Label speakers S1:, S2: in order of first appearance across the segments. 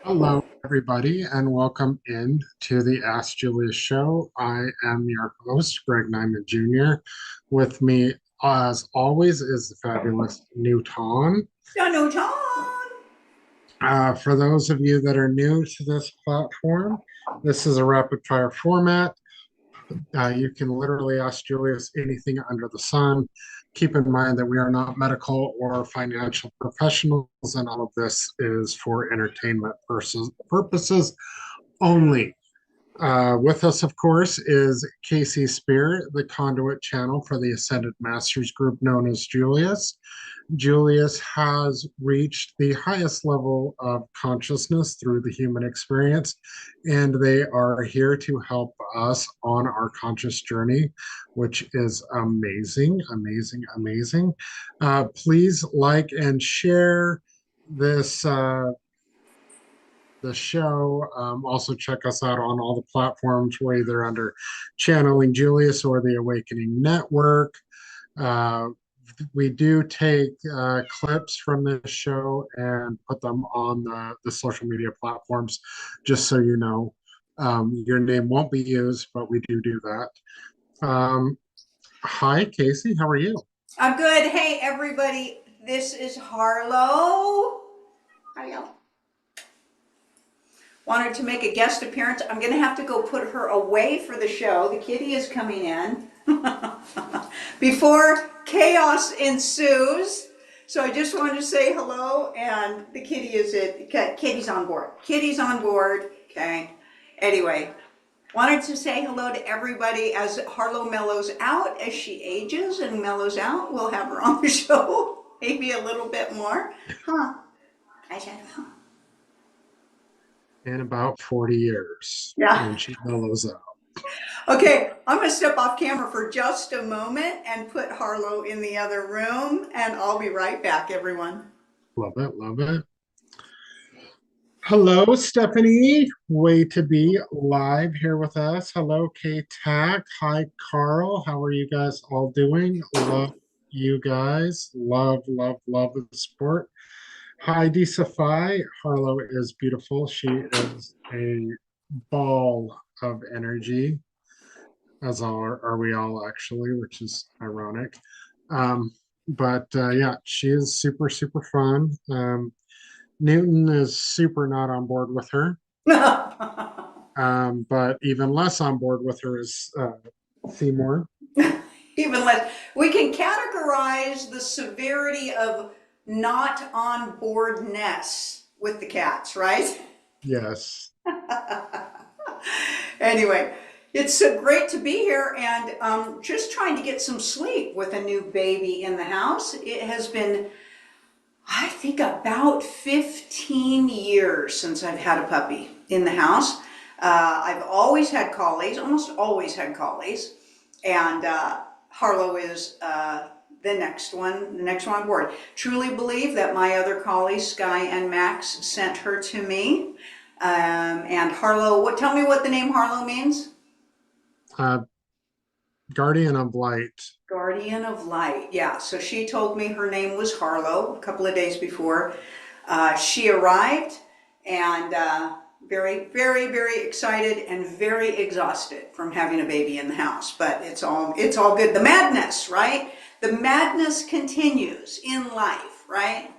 S1: Hello, everybody, and welcome in to the Ask Julius Show. I am your host, Greg Nyman Jr. With me, as always, is the fabulous Newton.
S2: John, John.
S1: For those of you that are new to this platform, this is a rapid fire format. You can literally ask Julius anything under the sun. Keep in mind that we are not medical or financial professionals, and all of this is for entertainment purposes only. With us, of course, is Kasey Speer, the conduit channel for the Ascended Masters group known as Julius. Julius has reached the highest level of consciousness through the human experience, and they are here to help us on our conscious journey, which is amazing, amazing, amazing. Please like and share this the show. Also, check us out on all the platforms. We're either under Channeling Julius or the Awakening Network. Uh, we do take clips from this show and put them on the social media platforms, just so you know. Your name won't be used, but we do that. Hi, Kasey. How are you?
S2: I'm good. Hey, everybody. This is Harlow. How are y'all? Wanted to make a guest appearance. I'm going to have to go put her away for the show. The kitty is coming in before chaos ensues. So I just wanted to say hello, and the kitty is it. Kitty's on board. Kitty's on board. Okay. Anyway, wanted to say hello to everybody as Harlow mellows out, as she ages and mellows out. We'll have her on the show maybe a little bit more. Huh. I said, huh.
S1: In about 40 years
S2: Yeah.
S1: when she mellows out.
S2: Okay, I'm going to step off camera for just a moment and put Harlow in the other room, and I'll be right back, everyone.
S1: Love it, love it. Hello, Stephanie. Way to be live here with us. Hello, K-Tac. Hi, Carl. How are you guys all doing? Love you guys. Love, love, love the sport. Hi, Desafai. Harlow is beautiful. She is a ball of energy, as are we all actually, which is ironic. But yeah, she is super, super fun. Newton is super not on board with her. But even less on board with her is Seymour.
S2: Even less. We can categorize the severity of not on boardness with the cats, right?
S1: Yes.
S2: Anyway, it's so great to be here and just trying to get some sleep with a new baby in the house. It has been, I think, about 15 years since I've had a puppy in the house. I've always had collies, almost always had collies, and Harlow is the next one on board. Truly believe that my other collies, Sky and Max, sent her to me. And Harlow, tell me what the name Harlow means?
S1: Uh, Guardian of Light.
S2: Guardian of Light. Yeah, so she told me her name was Harlow a couple of days before she arrived, and very, very, very excited and very exhausted from having a baby in the house. But it's all good. The madness, right? The madness continues in life, right?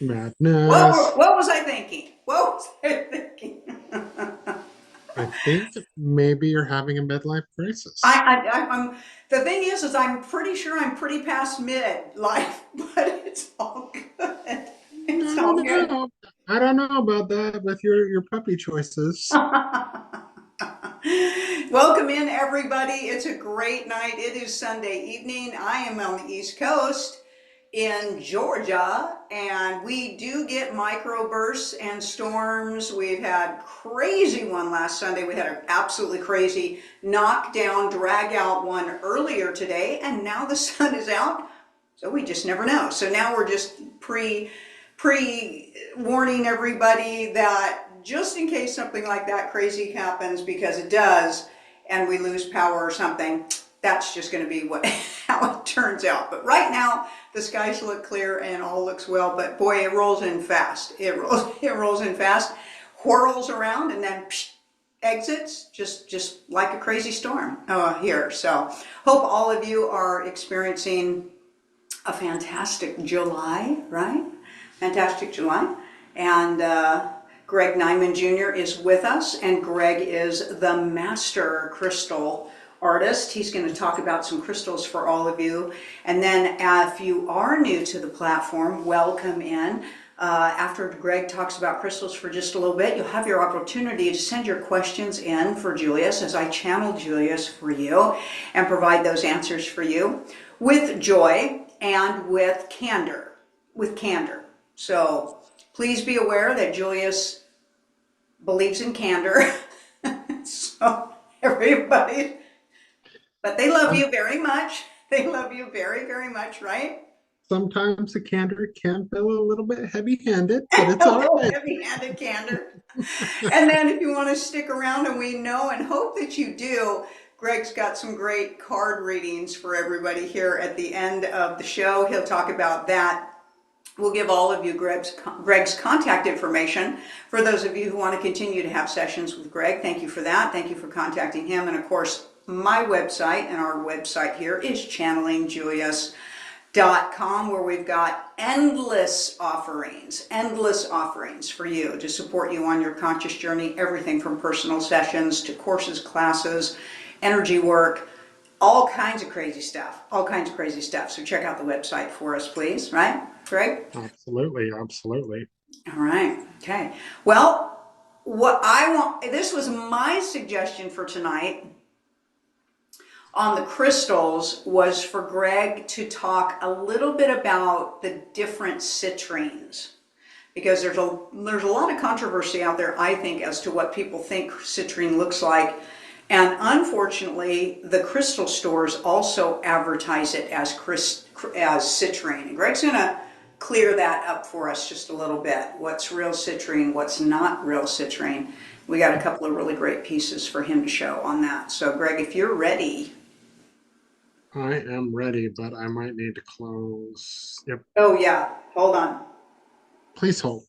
S1: Madness.
S2: What was I thinking? What was I thinking?
S1: I think maybe you're having a midlife crisis.
S2: I'm. The thing is I'm pretty sure I'm pretty past midlife, but it's all good. It's
S1: I
S2: all
S1: don't
S2: good.
S1: know. I don't know about that with your puppy choices.
S2: Welcome in, everybody. It's a great night. It is Sunday evening. I am on the East Coast in Georgia, and we do get microbursts and storms. We've had crazy one last Sunday. We had an absolutely crazy knockdown, drag out one earlier today, and now the sun is out, so we just never know. So now we're just pre warning everybody that just in case something like that crazy happens, because it does, and we lose power or something, that's just going to be what how it turns out. But right now, the skies look clear and all looks well. But boy, it rolls in fast. It rolls in fast. whirls around and then exits just like a crazy storm here. So hope all of you are experiencing a fantastic July, right? Fantastic July. And Greg Nyman Jr. is with us, and Greg is the master crystal artist. He's going to talk about some crystals for all of you. And then if you are new to the platform, welcome in. After Greg talks about crystals for just a little bit, you'll have your opportunity to send your questions in for Julius as I channel Julius for you and provide those answers for you with joy and with candor. So please be aware that Julius believes in candor. So everybody, but they love you very much. They love you very, very much, right?
S1: Sometimes the candor can feel a little bit heavy-handed, but it's
S2: A
S1: all
S2: little
S1: right.
S2: heavy-handed candor. And then if you want to stick around, and we know and hope that you do, Greg's got some great card readings for everybody here at the end of the show. He'll talk about that. We'll give all of you Greg's contact information for those of you who want to continue to have sessions with Greg. Thank you for that. Thank you for contacting him. And of course, my website and our website here is channelingjulius.com, where we've got endless offerings for you to support you on your conscious journey. Everything from personal sessions to courses, classes, energy work, all kinds of crazy stuff. So check out the website for us, please. Right, Greg?
S1: Absolutely.
S2: All right. Okay. Well, this was my suggestion for tonight on the crystals, was for Greg to talk a little bit about the different citrines, because there's a lot of controversy out there, I think, as to what people think citrine looks like. And unfortunately, the crystal stores also advertise it as citrine. And Greg's going to clear that up for us just a little bit. What's real citrine, what's not real citrine. We got a couple of really great pieces for him to show on that. So Greg, if you're ready.
S1: I am ready, but I might need to close. Yep.
S2: Oh yeah, hold on.
S1: Please hold.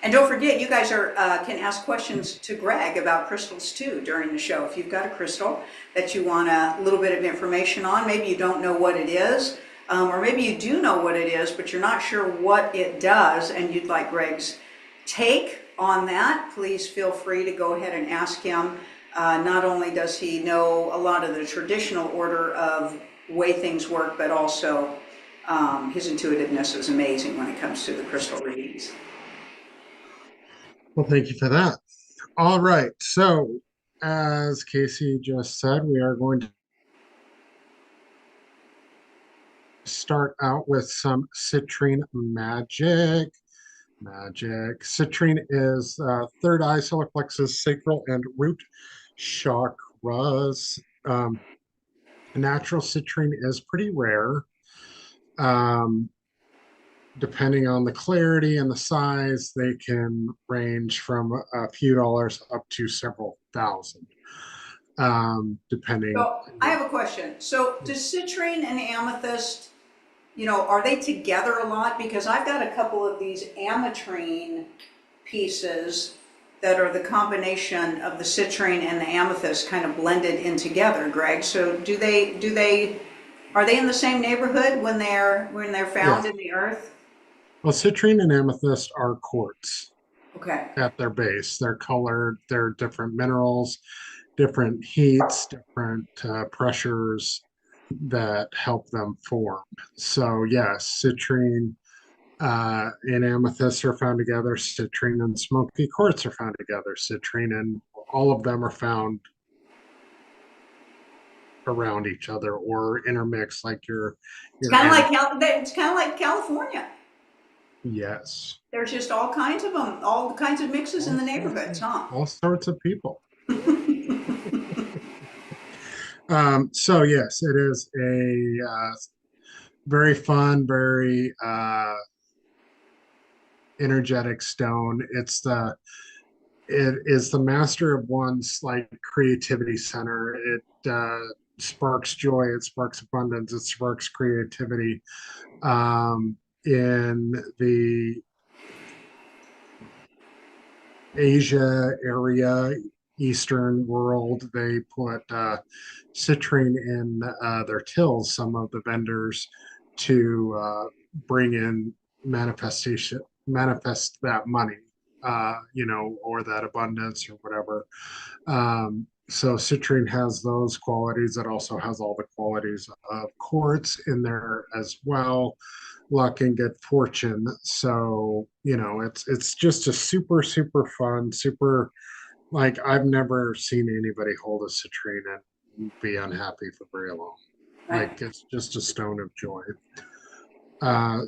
S2: And don't forget, you guys can ask questions to Greg about crystals too during the show. If you've got a crystal that you want a little bit of information on, maybe you don't know what it is, or maybe you do know what it is, but you're not sure what it does, and you'd like Greg's take on that, please feel free to go ahead and ask him. Not only does he know a lot of the traditional order of way things work, but also his intuitiveness is amazing when it comes to the crystal readings.
S1: Well, thank you for that. All right. So, as Kasey just said, we are going to start out with some citrine magic. Citrine is third eye, solar plexus, sacral, and root chakras. Natural citrine is pretty rare. Depending on the clarity and the size, they can range from a few dollars up to several thousand, depending.
S2: So I have a question. So does citrine and amethyst, are they together a lot? Because I've got a couple of these ametrine pieces that are the combination of the citrine and the amethyst kind of blended in together, Greg. So are they in the same neighborhood when they're found in the earth?
S1: Well, citrine and amethyst are quartz.
S2: Okay.
S1: At their base. They're colored, they're different minerals, different heats, different pressures that help them form. So yes, citrine and amethyst are found together, citrine and smoky quartz are found together, citrine and all of them are found around each other or intermixed, like
S2: it's kind of like California.
S1: Yes.
S2: There's just all kinds of them, all kinds of mixes in the neighborhoods, huh?
S1: All sorts of people. So yes, it is a very fun, very energetic stone. It is the master of one's like creativity center. It sparks joy, it sparks abundance, it sparks creativity. In the Asia area, Eastern world, they put citrine in their tills, some of the vendors, to bring in manifest that money, or that abundance or whatever. So citrine has those qualities. It also has all the qualities of quartz in there as well, luck and good fortune. So, it's just a super, super fun, super, like, I've never seen anybody hold a citrine and be unhappy for very long.
S2: Right.
S1: Like, it's just a stone of joy.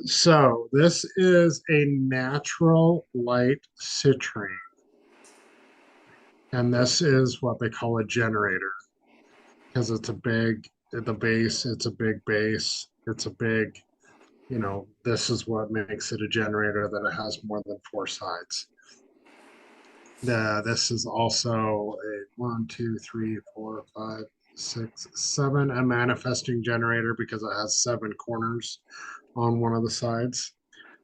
S1: So this is a natural light citrine, and this is what they call a generator because it's a big, at the base, it's a big base. It's a big, this is what makes it a generator, that it has more than four sides. This is also a 1, 2, 3, 4, 5, 6, 7, a manifesting generator because it has 7 corners on one of the sides.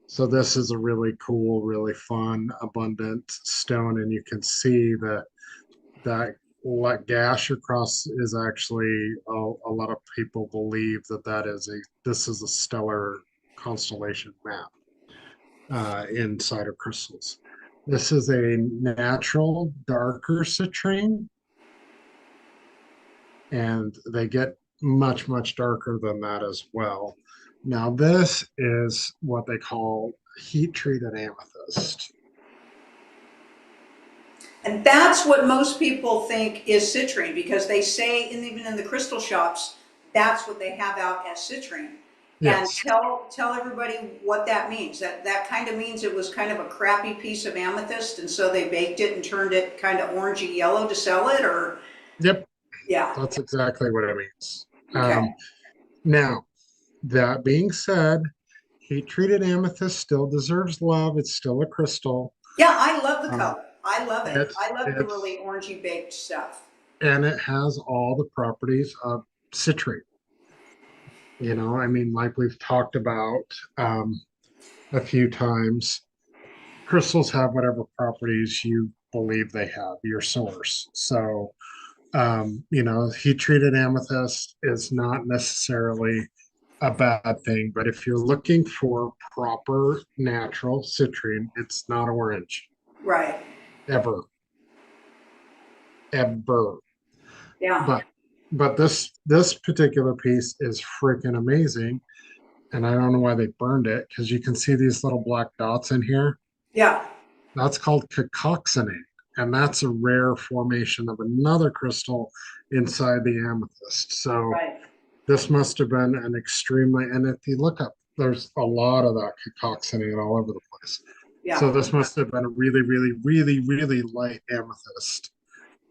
S1: So this is a really cool, really fun, abundant stone, and you can see that what gash across is actually a lot of people believe this is a stellar constellation map inside of crystals. This is a natural darker citrine, and they get much, much darker than that as well. Now, this is what they call heat treated amethyst.
S2: And that's what most people think is citrine because they say, and even in the crystal shops, that's what they have out as citrine. And
S1: Yes.
S2: tell everybody what that means. That kind of means it was kind of a crappy piece of amethyst, and so they baked it and turned it kind of orangey yellow to sell it, or
S1: Yep.
S2: yeah.
S1: That's exactly what it means.
S2: Okay.
S1: Now, that being said, heat treated amethyst still deserves love. It's still a crystal.
S2: Yeah, I love the
S1: Um,
S2: color. I love it.
S1: it's
S2: I love the
S1: it's
S2: really orangey baked stuff.
S1: and it has all the properties of citrate. I mean, like we've talked about a few times, crystals have whatever properties you believe they have, your source. So, heat treated amethyst is not necessarily a bad thing, but if you're looking for proper natural citrine, it's not orange
S2: Right.
S1: ever, ever.
S2: Yeah.
S1: But this particular piece is freaking amazing, and I don't know why they burned it because you can see these little black dots in here.
S2: Yeah.
S1: That's called cacoxanate, and that's a rare formation of another crystal inside the amethyst. So
S2: Right.
S1: this must have been an extremely, and if you look up, there's a lot of that cacoxanate all over the place. So
S2: Yeah.
S1: this must have been a really, really, really, really light amethyst,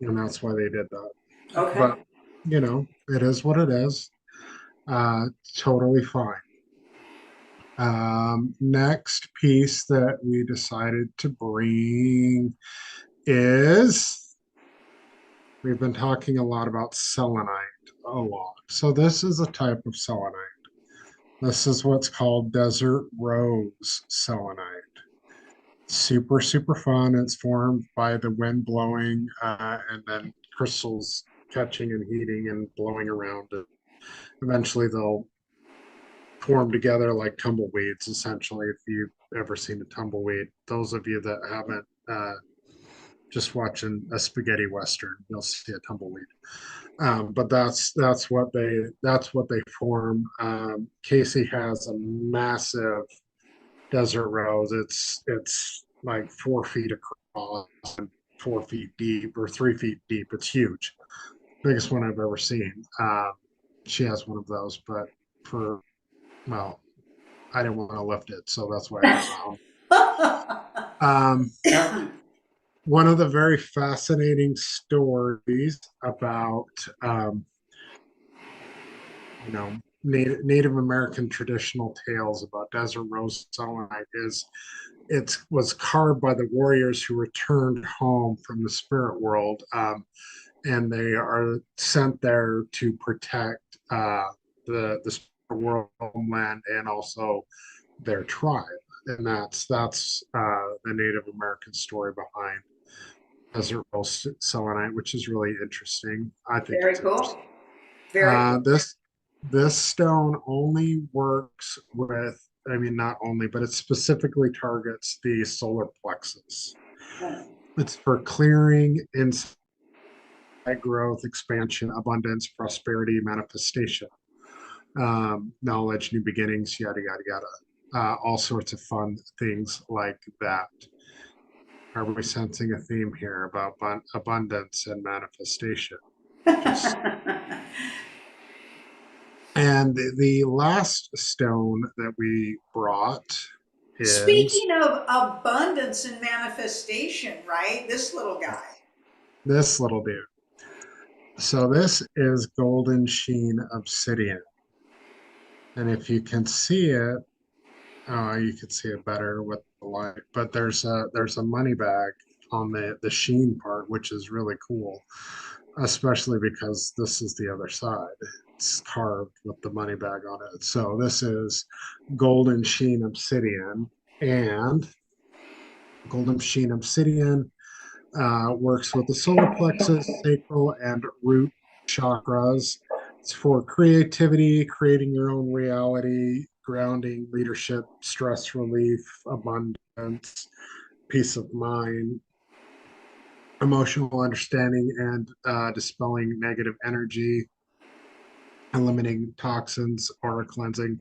S1: and that's why they did that.
S2: Okay.
S1: But it is what it is. Totally fine. Next piece that we decided to bring is, we've been talking a lot about selenite a lot. So this is a type of selenite. This is what's called desert rose selenite. Super, super fun. It's formed by the wind blowing and then crystals catching and heating and blowing around. And eventually they'll form together like tumbleweeds, essentially, if you've ever seen a tumbleweed. Those of you that haven't, just watching a spaghetti western, you'll see a tumbleweed. But that's what they form. Kasey has a massive desert rose. It's like 4 feet across and 4 feet deep or 3 feet deep. It's huge, biggest one I've ever seen. She has one of those, but for well, I didn't want to lift it, so that's why I brought it home. One of the very fascinating stories about Native American traditional tales about desert rose selenite is it was carved by the warriors who returned home from the spirit world. and they are sent there to protect the world homeland and also their tribe. And that's the Native American story behind desert rose selenite, which is really interesting. I think
S2: Very
S1: it's
S2: cool.
S1: interesting.
S2: Very cool.
S1: This stone only works with, I mean, not only, but it specifically targets the solar plexus. It's for clearing inside growth, expansion, abundance, prosperity, manifestation, knowledge, new beginnings, yada, yada, yada. All sorts of fun things like that. Are we sensing a theme here about abundance and manifestation? Just and the last stone that we brought is
S2: Speaking of abundance and manifestation, right? This little guy.
S1: this little dude. So this is golden sheen obsidian. And if you can see it, you can see it better with the light. But there's a money bag on the sheen part, which is really cool, especially because this is the other side. It's carved with the money bag on it. So this is golden sheen obsidian, and golden sheen obsidian works with the solar plexus, sacral, and root chakras. It's for creativity, creating your own reality, grounding, leadership, stress relief, abundance, peace of mind, emotional understanding, and dispelling negative energy, eliminating toxins, aura cleansing.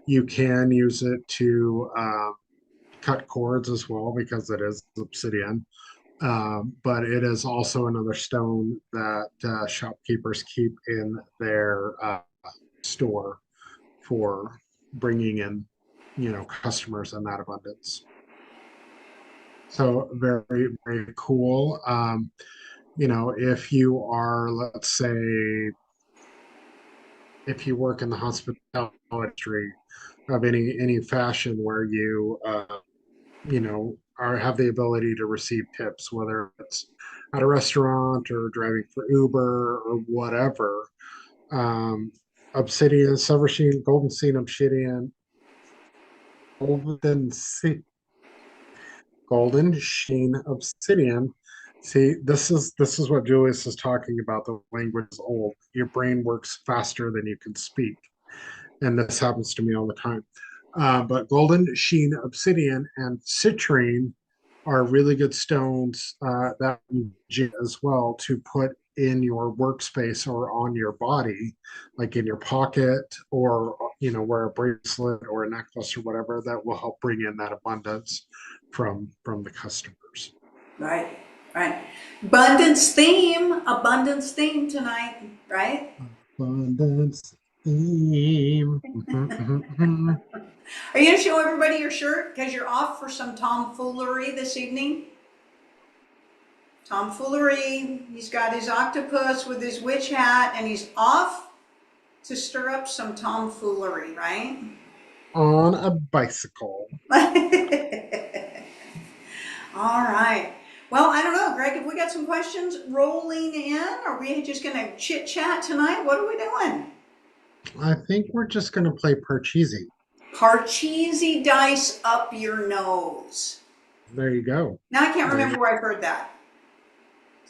S1: You can use it to cut cords as well because it is obsidian. But it is also another stone that shopkeepers keep in their store for bringing in, customers and that abundance. So very, very cool. If you are, let's say, if you work in the hospitality industry of any fashion where are have the ability to receive tips, whether it's at a restaurant or driving for Uber or whatever. Um, obsidian, silver sheen, golden sheen, obsidian, golden sheen, golden sheen, obsidian. See, this is what Julius is talking about. The language is old. Your brain works faster than you can speak, and this happens to me all the time. But golden sheen, obsidian, and citrine are really good stones that as well to put in your workspace or on your body, like in your pocket, or wear a bracelet or a necklace or whatever that will help bring in that abundance from the customers.
S2: Right, right. Abundance theme tonight, right?
S1: Abundance theme. Mhm, mhm, mhm.
S2: Are you going to show everybody your shirt because you're off for some tomfoolery this evening? Tomfoolery. He's got his octopus with his witch hat and he's off to stir up some tomfoolery, right?
S1: On a bicycle.
S2: All right. Well, I don't know, Greg, if we got some questions rolling in, are we just going to chit chat tonight? What are we doing?
S1: I think we're just going to play Parcheesi.
S2: Parcheesi dice up your nose.
S1: There you go.
S2: Now I can't
S1: There you
S2: remember where I've heard that.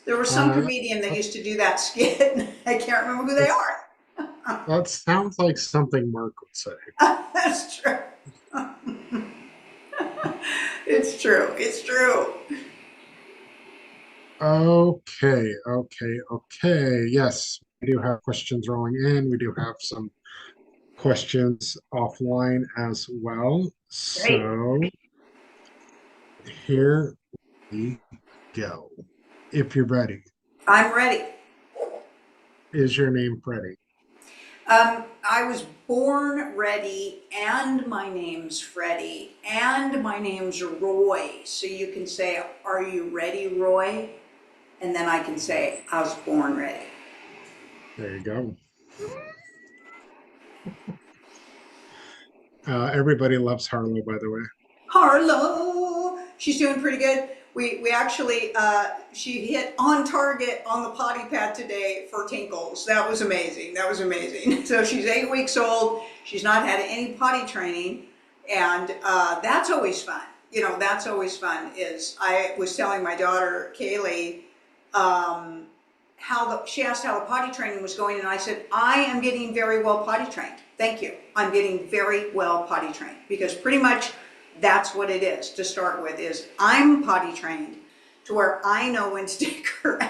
S2: There was some
S1: go.
S2: comedian that used to do that skit. I can't remember who they
S1: That's,
S2: are.
S1: that sounds like something Mark would say.
S2: That's true. It's true. It's true.
S1: Okay, okay. Yes, we do have questions rolling in. We do have some questions offline as well.
S2: Great.
S1: So here we go. If you're ready,
S2: I'm ready.
S1: is your name Freddie?
S2: I was born ready, and my name's Freddie, and my name's Roy. So you can say, "Are you ready, Roy?" And then I can say, "I was born ready."
S1: There you go. Everybody loves Harlow, by the way.
S2: Harlow, she's doing pretty good. we actually, she hit on target on the potty pad today for Tinkles. That was amazing. That was amazing. So she's 8 weeks old. She's not had any potty training. And that's always fun. You know, that's always fun. Is I was telling my daughter, Kaylee, she asked how the potty training was going. And I said, I am getting very well potty trained. Thank you. I'm getting very well potty trained, because pretty much that's what it is to start with, is I'm potty trained to where I know when to take her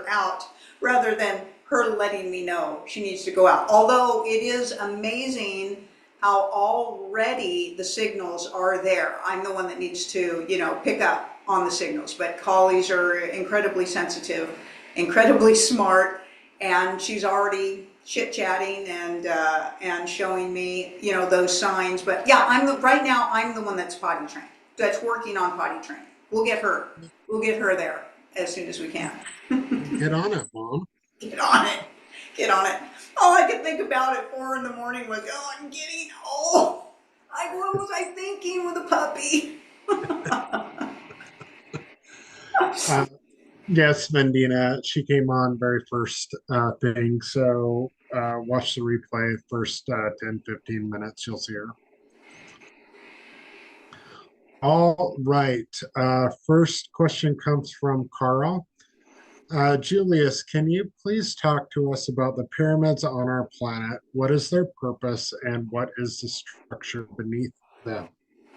S2: out, rather than her letting me know she needs to go out. Although it is amazing how already the signals are there. I'm the one that needs to, you know, pick up on the signals, but collies are incredibly sensitive, incredibly smart, and she's already chit-chatting and showing me, you know, those signs. But yeah, right now I'm the one that's potty trained, that's working on potty training. We'll get her there as soon as we can.
S1: Get on it, Mom.
S2: Get on it. Get on it. All I could think about at 4 in the morning was, oh, I'm getting old. What was I thinking with a puppy?
S1: Yes, Mendina, she came on very first thing. So watch the replay, first 10, 15 minutes, you'll see her. All right. First question comes from Carl. Julius, can you please talk to us about the pyramids on our planet? What is their purpose and what is the structure beneath them?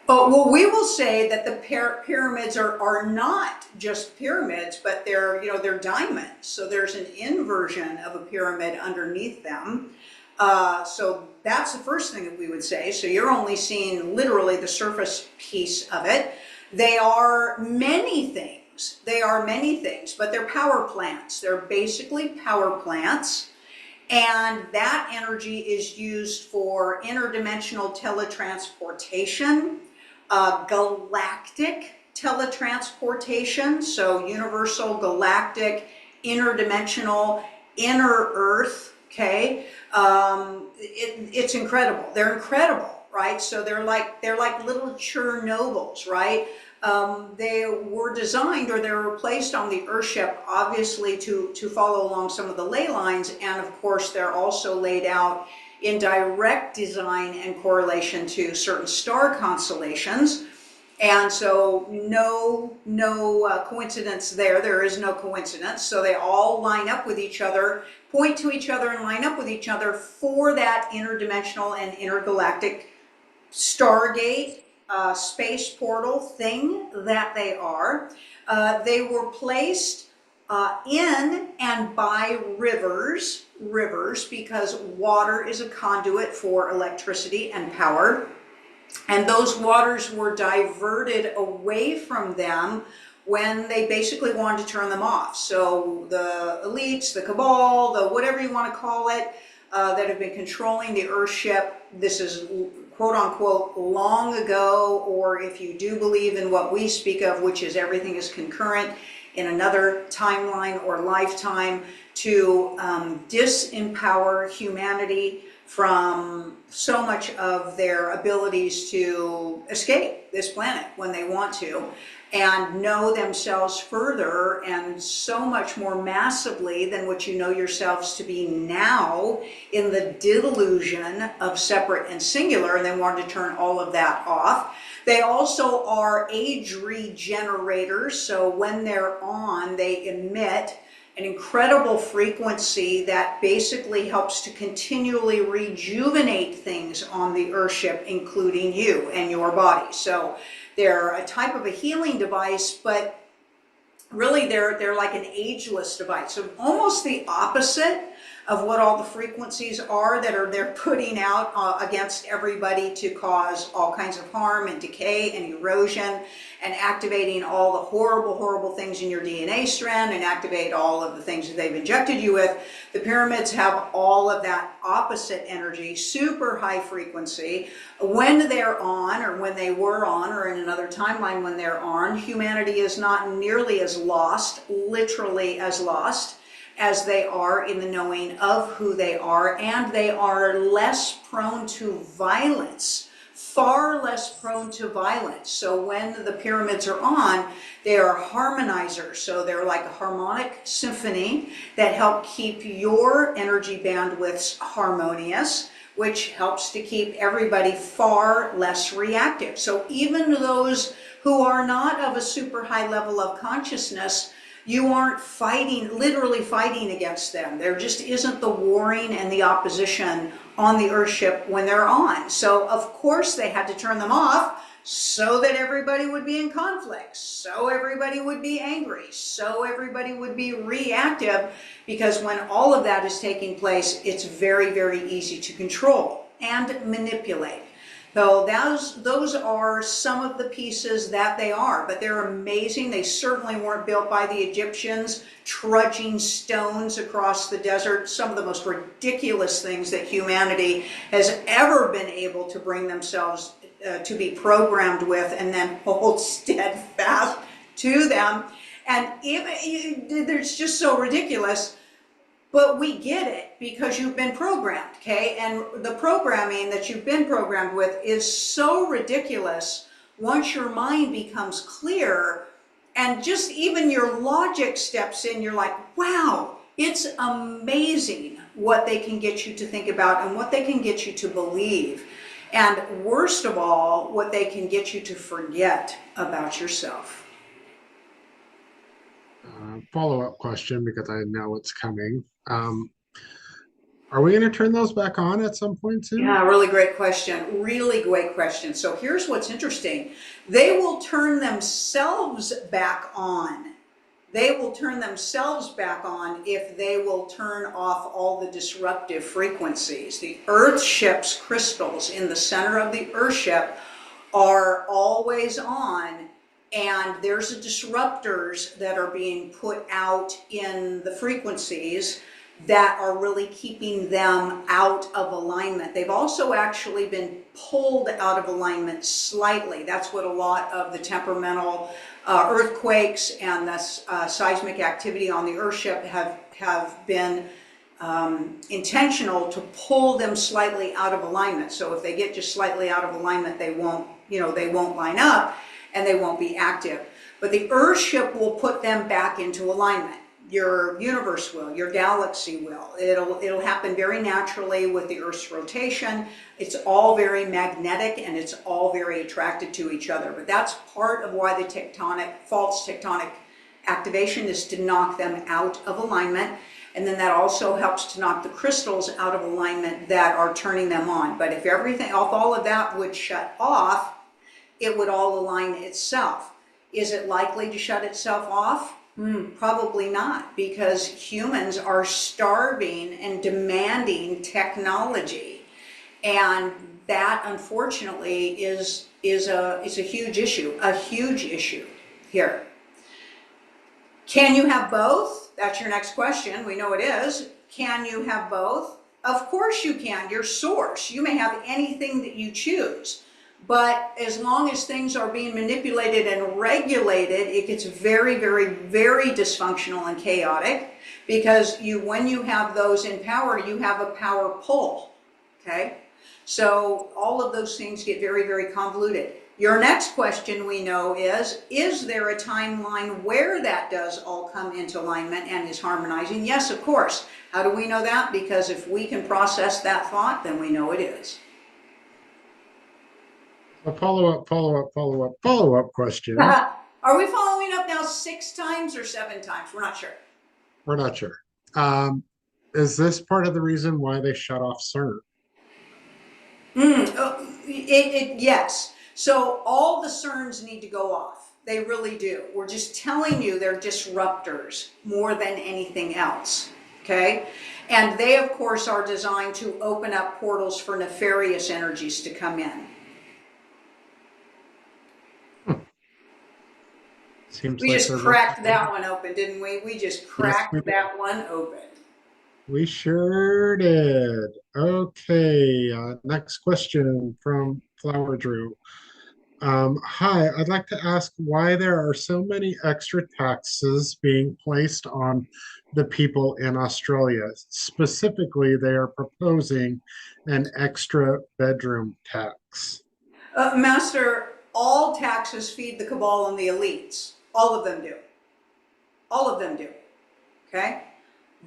S2: Oh, well, we will say that the pyramids are not just pyramids, but they're, you know, they're diamonds. So there's an inversion of a pyramid underneath them. So that's the first thing that we would say. So you're only seeing literally the surface piece of it. They are many things. They are many things, but they're power plants. They're basically power plants. And that energy is used for interdimensional teletransportation, galactic teletransportation, so universal, galactic, interdimensional, inner Earth, okay? It's incredible. They're incredible, right? So they're like little Chernobyls, right? They were designed, or they were placed on the Earthship, obviously to follow along some of the ley lines, and of course they're also laid out in direct design and correlation to certain star constellations. And so no coincidence there. There is no coincidence. So they all line up with each other, point to each other, and line up with each other for that interdimensional and intergalactic Stargate space portal thing that they are. They were placed in and by rivers, because water is a conduit for electricity and power. And those waters were diverted away from them when they basically wanted to turn them off. So the elites, the cabal, the whatever you want to call it, that have been controlling the Earthship, this is quote unquote long ago, or if you do believe in what we speak of, which is everything is concurrent in another timeline or lifetime, to disempower humanity from so much of their abilities to escape this planet when they want to, and know themselves further and so much more massively than what you know yourselves to be now, in the delusion of separate and singular, and they wanted to turn all of that off. They also are age regenerators, so when they're on, they emit an incredible frequency that basically helps to continually rejuvenate things on the Earthship, including you and your body. So they're a type of a healing device, but really they're like an ageless device. So almost the opposite of what all the frequencies are that are they're putting out against everybody to cause all kinds of harm and decay and erosion, and activating all the horrible things in your DNA strand, and activate all of the things that they've injected you with. The pyramids have all of that opposite energy, super high frequency. When they're on, or when they were on, or in another timeline when they're on, humanity is not nearly as lost, literally as lost, as they are in the knowing of who they are, and they are less prone to violence far less prone to violence. So when the pyramids are on, they are harmonizers. So they're like a harmonic symphony that help keep your energy bandwidths harmonious, which helps to keep everybody far less reactive. So even those who are not of a super high level of consciousness, you aren't fighting, literally fighting against them. There just isn't the warring and the opposition on the Earthship when they're on. So of course they had to turn them off so that everybody would be in conflict, so everybody would be angry, so everybody would be reactive, because when all of that is taking place, it's very, very easy to control and manipulate. So those are some of the pieces that they are, but they're amazing. They certainly weren't built by the Egyptians, trudging stones across the desert. Some of the most ridiculous things that humanity has ever been able to bring themselves to be programmed with and then hold steadfast to them. And it's just so ridiculous. But we get it because you've been programmed, okay? And the programming that you've been programmed with is so ridiculous once your mind becomes clear and just even your logic steps in, you're like, wow, it's amazing what they can get you to think about and what they can get you to believe. And worst of all, what they can get you to forget about yourself.
S1: Follow-up question, because I know it's coming. Are we going to turn those back on at some point soon?
S2: Yeah, really great question. Really great question. So here's what's interesting. They will turn themselves back on. They will turn themselves back on if they will turn off all the disruptive frequencies. The Earthship's crystals in the center of the Earthship are always on, and there's disruptors that are being put out in the frequencies that are really keeping them out of alignment. They've also actually been pulled out of alignment slightly. That's what a lot of the temperamental earthquakes and the seismic activity on the Earthship have been intentional to pull them slightly out of alignment. So if they get just slightly out of alignment, they won't line up and they won't be active. But the Earthship will put them back into alignment. Your universe will, your galaxy will. It'll happen very naturally with the Earth's rotation. It's all very magnetic and it's all very attracted to each other. But that's part of why the false tectonic activation is to knock them out of alignment. And then that also helps to knock the crystals out of alignment that are turning them on. But if all of that would shut off, it would all align itself. Is it likely to shut itself off? Probably not, because humans are starving and demanding technology, and that unfortunately is a huge issue here. Can you have both? That's your next question. We know it is. Can you have both? Of course you can. Your source. You may have anything that you choose. But as long as things are being manipulated and regulated, it gets very, very, very dysfunctional and chaotic, because when you have those in power, you have a power pull, okay? So all of those things get very, very convoluted. Your next question we know is there a timeline where that does all come into alignment and is harmonizing? Yes, of course. How do we know that? Because if we can process that thought, then we know it is.
S1: A follow-up question.
S2: Are we following up now 6 times or 7 times? We're not sure.
S1: We're not sure. Is this part of the reason why they shut off CERN?
S2: Yes. So all the CERNs need to go off. They really do. We're just telling you they're disruptors more than anything else. Okay? And they, of course, are designed to open up portals for nefarious energies to come in. We just cracked that one open, didn't we? We just cracked that one open.
S1: We sure did. Okay, next question from Flower Drew. Hi, I'd like to ask why there are so many extra taxes being placed on the people in Australia. Specifically, they are proposing an extra bedroom tax.
S2: Master, all taxes feed the cabal and the elites. All of them do. All of them do. Okay?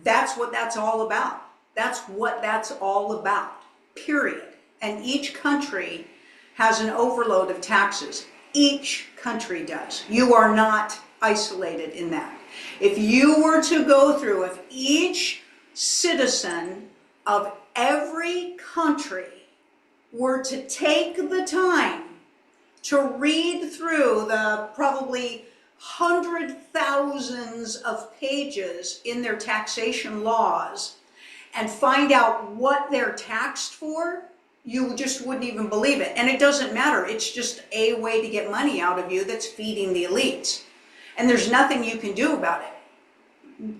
S2: That's what that's all about. That's what that's all about. Period. And each country has an overload of taxes. Each country does. You are not isolated in that. If you were to go through, if each citizen of every country were to take the time to read through the probably thousands of pages in their taxation laws and find out what they're taxed for, you just wouldn't even believe it. And it doesn't matter. It's just a way to get money out of you that's feeding the elites. And there's nothing you can do about it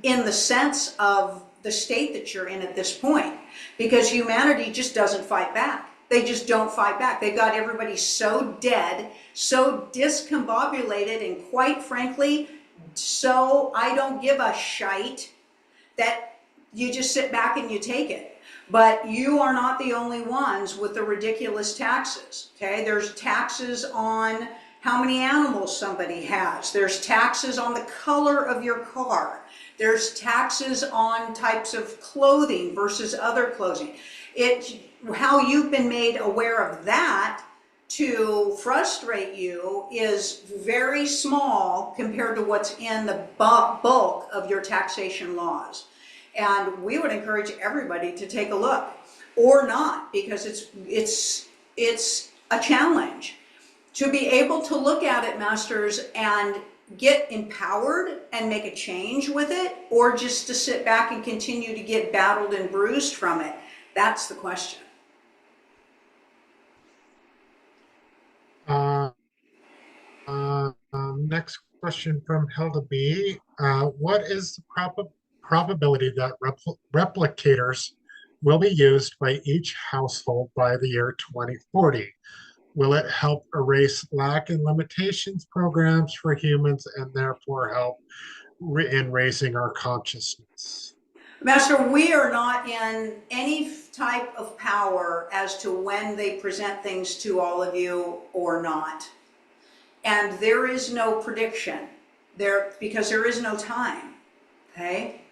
S2: in the sense of the state that you're in at this point, because humanity just doesn't fight back. They just don't fight back. They've got everybody so dead, so discombobulated, and quite frankly, so I don't give a shite that you just sit back and you take it. But you are not the only ones with the ridiculous taxes, okay? There's taxes on how many animals somebody has. There's taxes on the color of your car. There's taxes on types of clothing versus other clothing. How you've been made aware of that to frustrate you is very small compared to what's in the bulk of your taxation laws. And we would encourage everybody to take a look, or not, because it's a challenge to be able to look at it, masters, and get empowered and make a change with it, or just to sit back and continue to get battled and bruised from it. That's the question.
S1: Next question from Hilda B. What is the probability that replicators will be used by each household by the year 2040? Will it help erase lack and limitations programs for humans and therefore help in raising our consciousness?
S2: Master, we are not in any type of power as to when they present things to all of you or not. And there is no prediction there because there is no time, okay?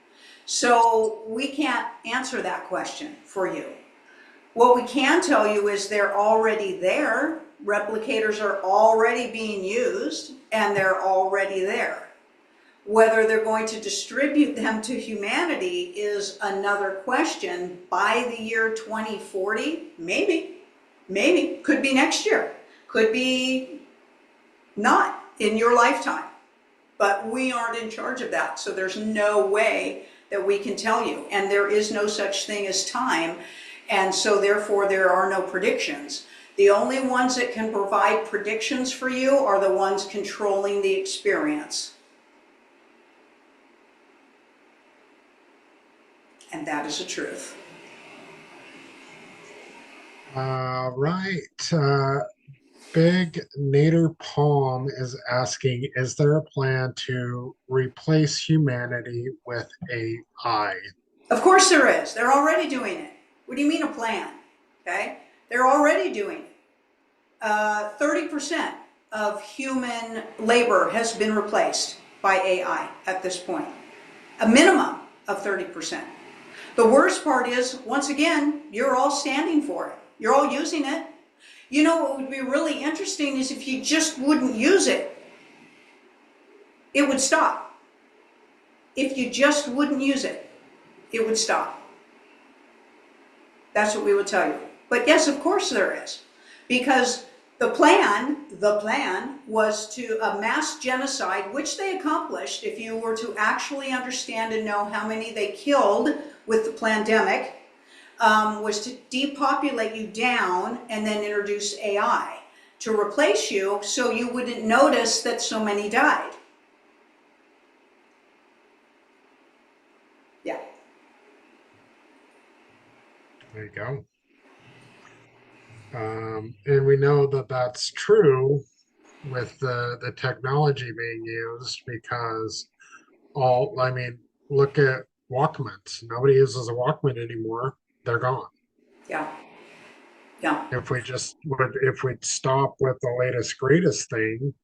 S2: So we can't answer that question for you. What we can tell you is they're already there. Replicators are already being used and they're already there. Whether they're going to distribute them to humanity is another question. By the year 2040, maybe, could be next year, could be not in your lifetime, but we aren't in charge of that. So there's no way that we can tell you, and there is no such thing as time. And so therefore there are no predictions. The only ones that can provide predictions for you are the ones controlling the experience. And that is the truth.
S1: Right. Big Nader Palm is asking, is there a plan to replace humanity with AI?
S2: Of course there is. They're already doing it. What do you mean a plan? Okay? They're already doing it. 30% of human labor has been replaced by AI at this point. A minimum of 30%. The worst part is, once again, you're all standing for it. You're all using it. You know what would be really interesting is if you just wouldn't use it, it would stop. If you just wouldn't use it, it would stop. That's what we would tell you. But yes, of course there is. Because the plan was to a mass genocide, which they accomplished. If you were to actually understand and know how many they killed with the pandemic, was to depopulate you down and then introduce AI to replace you so you wouldn't notice that so many died. Yeah.
S1: There you go. And we know that that's true with the technology being used because look at Walkmans. Nobody uses a Walkman anymore. They're gone.
S2: Yeah. Yeah.
S1: If we'd stop with the latest greatest thing,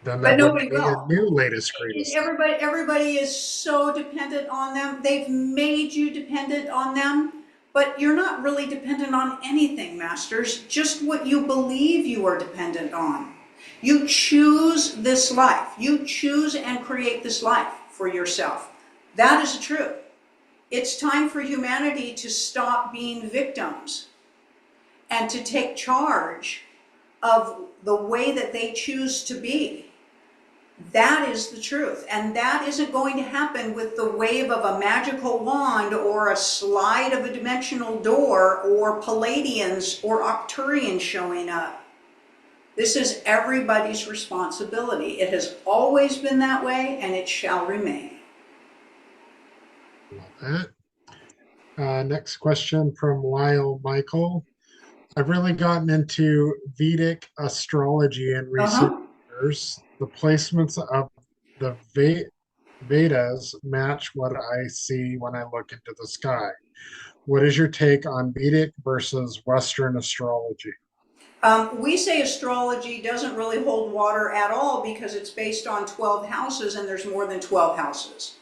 S1: then
S2: But
S1: there wouldn't
S2: nobody
S1: be a
S2: will.
S1: new latest
S2: And
S1: greatest thing.
S2: everybody is so dependent on them. They've made you dependent on them, but you're not really dependent on anything, masters. Just what you believe you are dependent on. You choose this life. You choose and create this life for yourself. That is the truth. It's time for humanity to stop being victims and to take charge of the way that they choose to be. That is the truth. And that isn't going to happen with the wave of a magical wand or a slide of a dimensional door or Palladians or Octurians showing up. This is everybody's responsibility. It has always been that way, and it shall remain.
S1: Love that. Next question from Lyle Michael. I've really gotten into Vedic astrology in recent
S2: Uh-huh.
S1: years. The placements of the Vedas match what I see when I look into the sky. What is your take on Vedic versus Western astrology?
S2: We say astrology doesn't really hold water at all because it's based on 12 houses and there's more than 12 houses.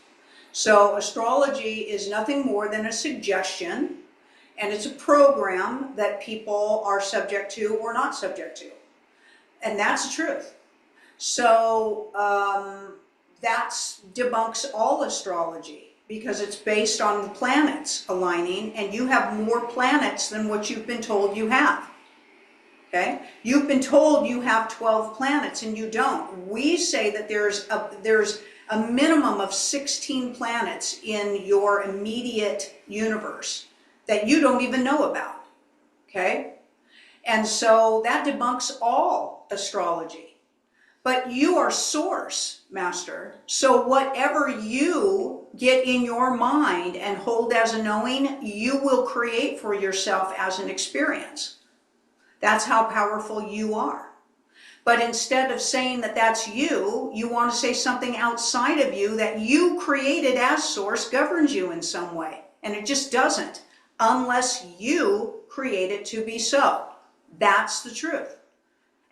S2: So astrology is nothing more than a suggestion, and it's a program that people are subject to or not subject to. And that's the truth. So that debunks all astrology because it's based on the planets aligning, and you have more planets than what you've been told you have. Okay? You've been told you have 12 planets and you don't. We say that there's a minimum of 16 planets in your immediate universe that you don't even know about. Okay? And so that debunks all astrology. But you are source, master. So whatever you get in your mind and hold as a knowing, you will create for yourself as an experience. That's how powerful you are. But instead of saying that that's you, you want to say something outside of you that you created as source governs you in some way. And it just doesn't, unless you create it to be so. That's the truth.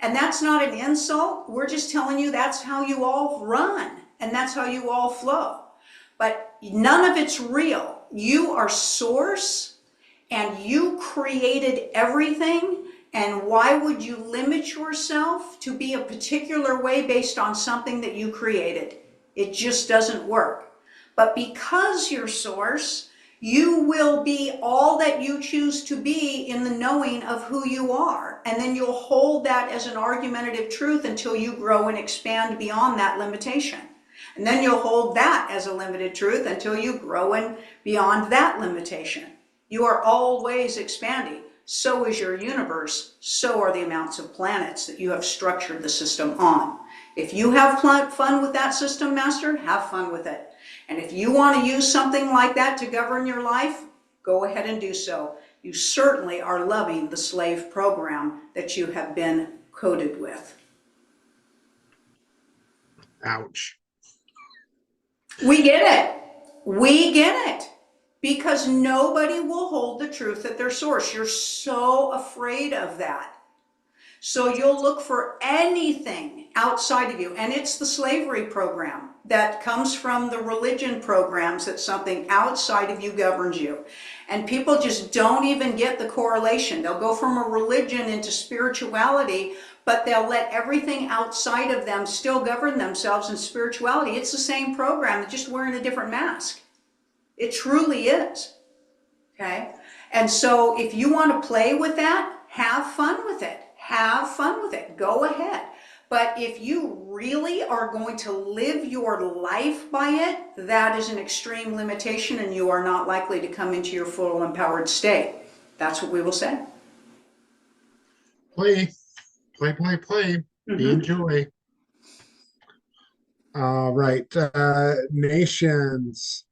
S2: And that's not an insult. We're just telling you that's how you all run and that's how you all flow. But none of it's real. You are source and you created everything. And why would you limit yourself to be a particular way based on something that you created? It just doesn't work. But because you're source, you will be all that you choose to be in the knowing of who you are. And then you'll hold that as an argumentative truth until you grow and expand beyond that limitation. And then you'll hold that as a limited truth until you grow and beyond that limitation. You are always expanding. So is your universe. So are the amounts of planets that you have structured the system on. If you have fun with that system, master, have fun with it. And if you want to use something like that to govern your life, go ahead and do so. You certainly are loving the slave program that you have been coded with.
S1: Ouch.
S2: We get it. We get it. Because nobody will hold the truth at their source. You're so afraid of that. So you'll look for anything outside of you. And it's the slavery program that comes from the religion programs that something outside of you governs you. And people just don't even get the correlation. They'll go from a religion into spirituality, but they'll let everything outside of them still govern themselves in spirituality. It's the same program, they're just wearing a different mask. It truly is. Okay? And so if you want to play with that, have fun with it. Have fun with it. Go ahead. But if you really are going to live your life by it, that is an extreme limitation and you are not likely to come into your full empowered state. That's what we will say.
S1: Play, play, play, play. Be enjoy. All right. Nations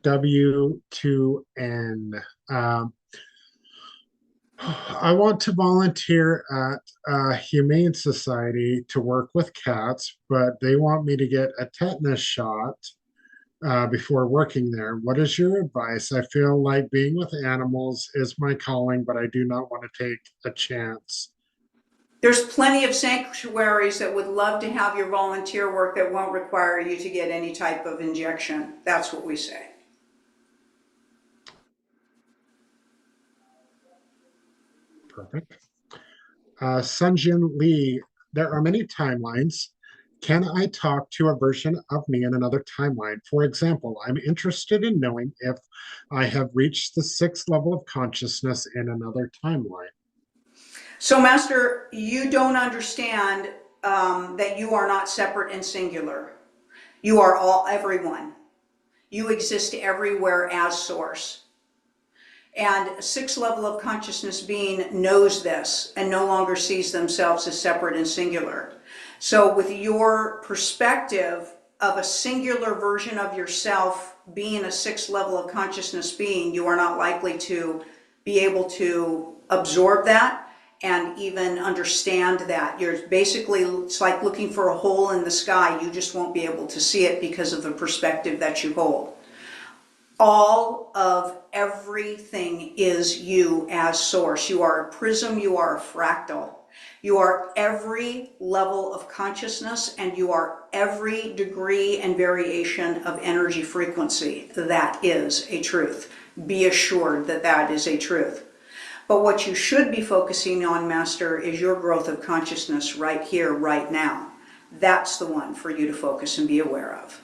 S1: W2N. I want to volunteer at a humane society to work with cats, but they want me to get a tetanus shot before working there. What is your advice? I feel like being with animals is my calling, but I do not want to take a chance.
S2: There's plenty of sanctuaries that would love to have your volunteer work that won't require you to get any type of injection. That's what we say.
S1: Perfect. Sunjin Lee, there are many timelines. Can I talk to a version of me in another timeline? For example, I'm interested in knowing if I have reached the sixth level of consciousness in another timeline.
S2: So, Master, you don't understand that you are not separate and singular. You are all, everyone. You exist everywhere as source. And sixth level of consciousness being knows this and no longer sees themselves as separate and singular. So with your perspective of a singular version of yourself being a sixth level of consciousness being, you are not likely to be able to absorb that and even understand that. You're basically, it's like looking for a hole in the sky. You just won't be able to see it because of the perspective that you hold. All of everything is you as source. You are a prism, you are a fractal. You are every level of consciousness, and you are every degree and variation of energy frequency. That is a truth. Be assured that that is a truth. But what you should be focusing on, Master, is your growth of consciousness right here, right now. That's the one for you to focus and be aware of.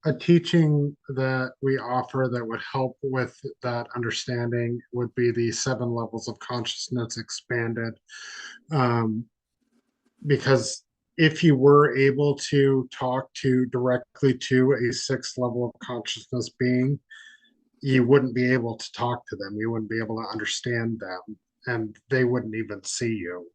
S1: A teaching that we offer that would help with that understanding would be the 7 levels of consciousness expanded. Because if you were able to talk to directly to a 6th level of consciousness being, you wouldn't be able to talk to them. You wouldn't be able to understand them, and they wouldn't even see you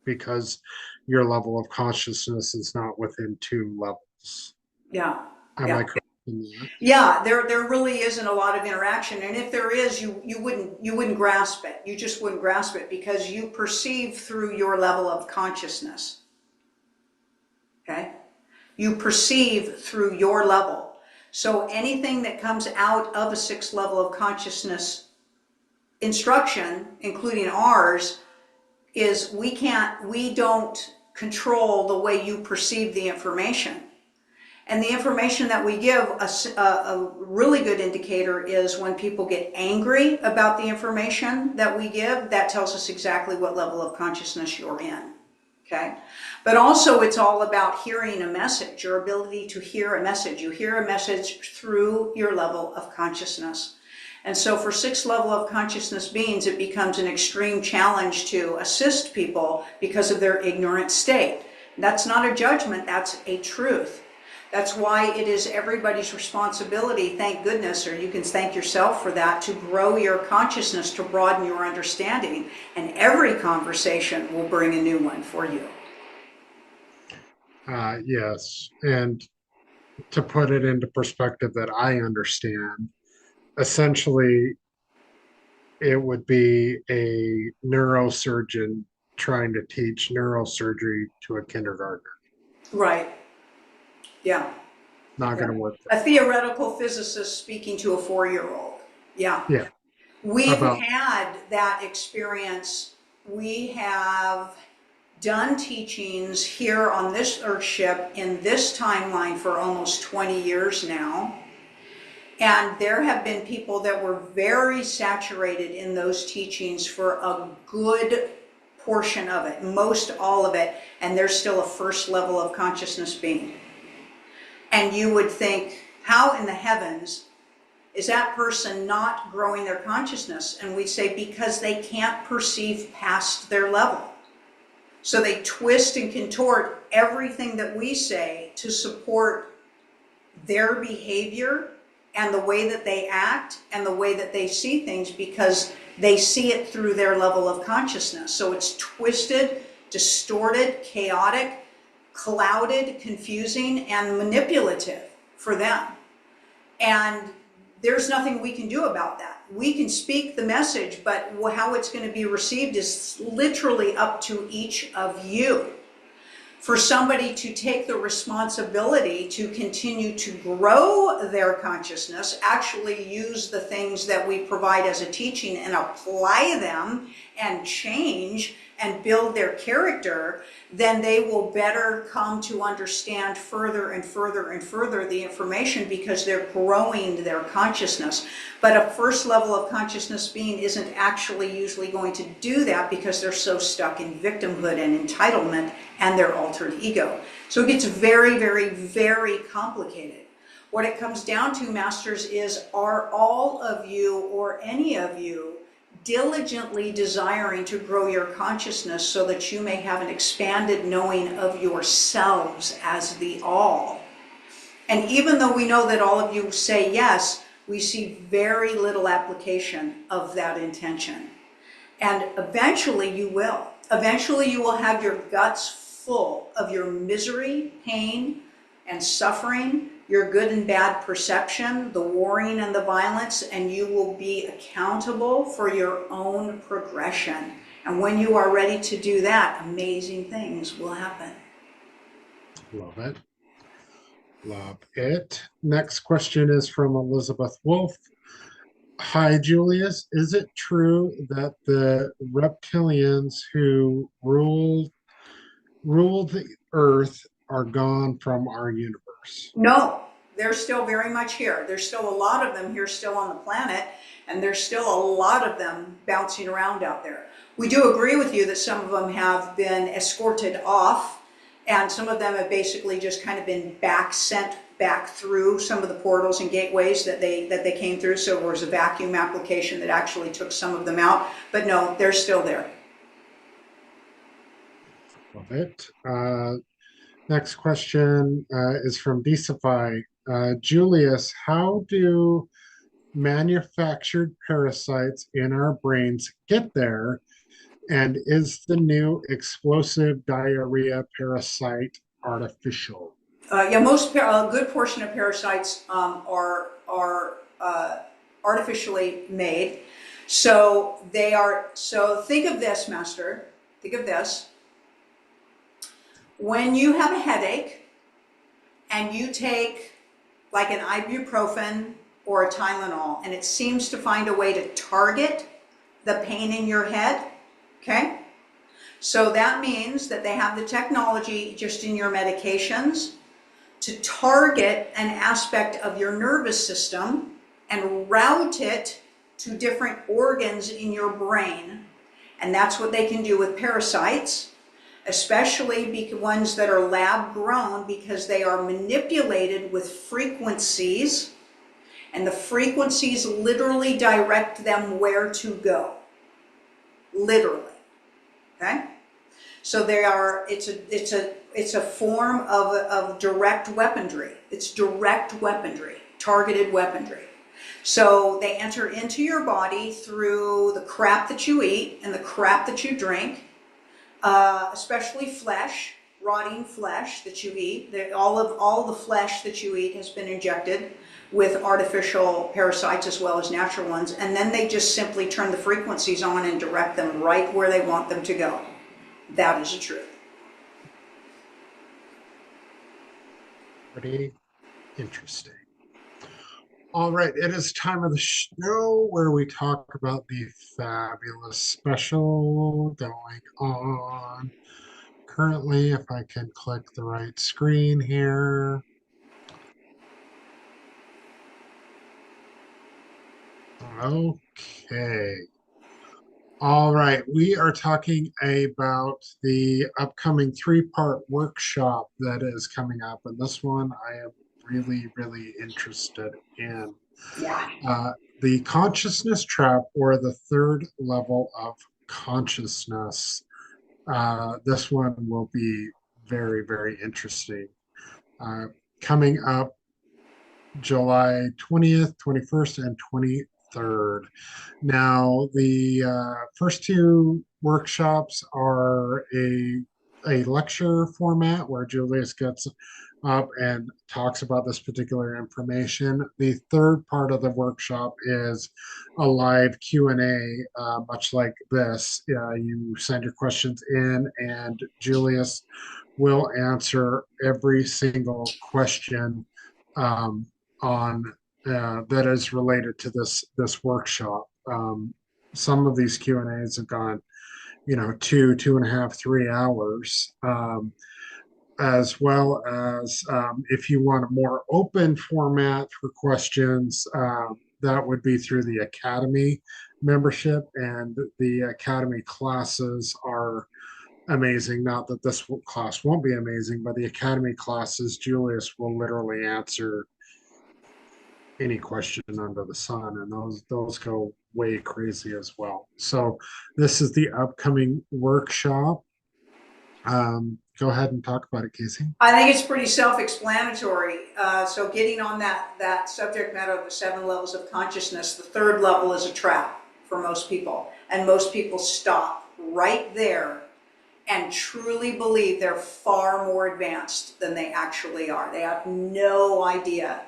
S1: because your level of consciousness is not within 2 levels.
S2: Yeah.
S1: Am
S2: Yeah.
S1: I correct in that?
S2: Yeah, there really isn't a lot of interaction, and if there is, you wouldn't grasp it. You just wouldn't grasp it because you perceive through your level of consciousness. Okay? You perceive through your level. So anything that comes out of a 6th level of consciousness instruction, including ours, is we don't control the way you perceive the information. And the information that we give, a really good indicator is when people get angry about the information that we give, that tells us exactly what level of consciousness you're in, okay? But also it's all about hearing a message, your ability to hear a message. You hear a message through your level of consciousness. And so for 6th level of consciousness beings, it becomes an extreme challenge to assist people because of their ignorant state. That's not a judgment, that's a truth. That's why it is everybody's responsibility, thank goodness, or you can thank yourself for that, to grow your consciousness, to broaden your understanding. And every conversation will bring a new one for you.
S1: Yes. And to put it into perspective that I understand, essentially, it would be a neurosurgeon trying to teach neurosurgery to a kindergartner.
S2: Right. Yeah.
S1: Not
S2: Yeah.
S1: going to work.
S2: A theoretical physicist speaking to a 4-year-old. Yeah.
S1: Yeah.
S2: We've
S1: About
S2: had that experience. We have done teachings here on this Earthship in this timeline for almost 20 years now. And there have been people that were very saturated in those teachings for a good portion of it, most all of it, and they're still a 1st level of consciousness being. And you would think, how in the heavens is that person not growing their consciousness? And we say, because they can't perceive past their level. So they twist and contort everything that we say to support their behavior and the way that they act and the way that they see things, because they see it through their level of consciousness. So it's twisted, distorted, chaotic, clouded, confusing, and manipulative for them. And there's nothing we can do about that. We can speak the message, but how it's going to be received is literally up to each of you. for somebody to take the responsibility to continue to grow their consciousness, actually use the things that we provide as a teaching and apply them and change and build their character, then they will better come to understand further and further and further the information, because they're growing their consciousness. But a first level of consciousness being isn't actually usually going to do that, because they're so stuck in victimhood and entitlement and their altered ego. So it gets very, very, very complicated. What it comes down to, masters, is, are all of you or any of you diligently desiring to grow your consciousness so that you may have an expanded knowing of yourselves as the all? And even though we know that all of you say yes, we see very little application of that intention. And eventually you will. Eventually you will have your guts full of your misery, pain, and suffering, your good and bad perception, the warring and the violence, and you will be accountable for your own progression. And when you are ready to do that, amazing things will happen.
S1: Love it. Love it. Next question is from Elizabeth Wolf. Hi, Julius. Is it true that the reptilians who ruled the earth are gone from our universe?
S2: No, they're still very much here. There's still a lot of them here still on the planet, and there's still a lot of them bouncing around out there. We do agree with you that some of them have been escorted off, and some of them have basically just kind of been sent back through some of the portals and gateways that they came through. So there was a vacuum application that actually took some of them out, but no, they're still there.
S1: Love it. Next question is from Decify. Julius, how do manufactured parasites in our brains get there? And is the new explosive diarrhea parasite artificial?
S2: Yeah, a good portion of parasites are artificially made. So they are. So think of this, Master. Think of this. When you have a headache and you take like an ibuprofen or a Tylenol, and it seems to find a way to target the pain in your head, okay? So that means that they have the technology just in your medications to target an aspect of your nervous system and route it to different organs in your brain. And that's what they can do with parasites, especially ones that are lab grown, because they are manipulated with frequencies, and the frequencies literally direct them where to go. Literally. Okay? So it's a form of direct weaponry. It's direct weaponry, targeted weaponry. So they enter into your body through the crap that you eat and the crap that you drink, especially flesh, rotting flesh that you eat. All the flesh that you eat has been injected with artificial parasites as well as natural ones, and then they just simply turn the frequencies on and direct them right where they want them to go. That is the truth.
S1: Pretty interesting. All right, it is time of the show where we talk about the fabulous special going on currently. If I can click the right screen here. Okay. All right, we are talking about the upcoming three-part workshop that is coming up, and this one I am really, really interested in.
S2: Yeah.
S1: The consciousness trap, or the third level of consciousness. This one will be very, very interesting. Coming up July 20th, 21st, and 23rd. Now, the first two workshops are a lecture format where Julius gets up and talks about this particular information. The third part of the workshop is a live Q&A, much like this. You send your questions in, and Julius will answer every single question um, on that is related to this workshop. Some of these Q&As have gone, 2.5, 3 hours. As well as if you want a more open format for questions, that would be through the Academy membership. And the Academy classes are amazing. Not that this class won't be amazing, but the Academy classes, Julius will literally answer any question under the sun, and those go way crazy as well. So this is the upcoming workshop. Go ahead and talk about it, Kasey.
S2: I think it's pretty self-explanatory. So getting on that subject matter of the 7 levels of consciousness, the third level is a trap for most people. And most people stop right there and truly believe they're far more advanced than they actually are. They have no idea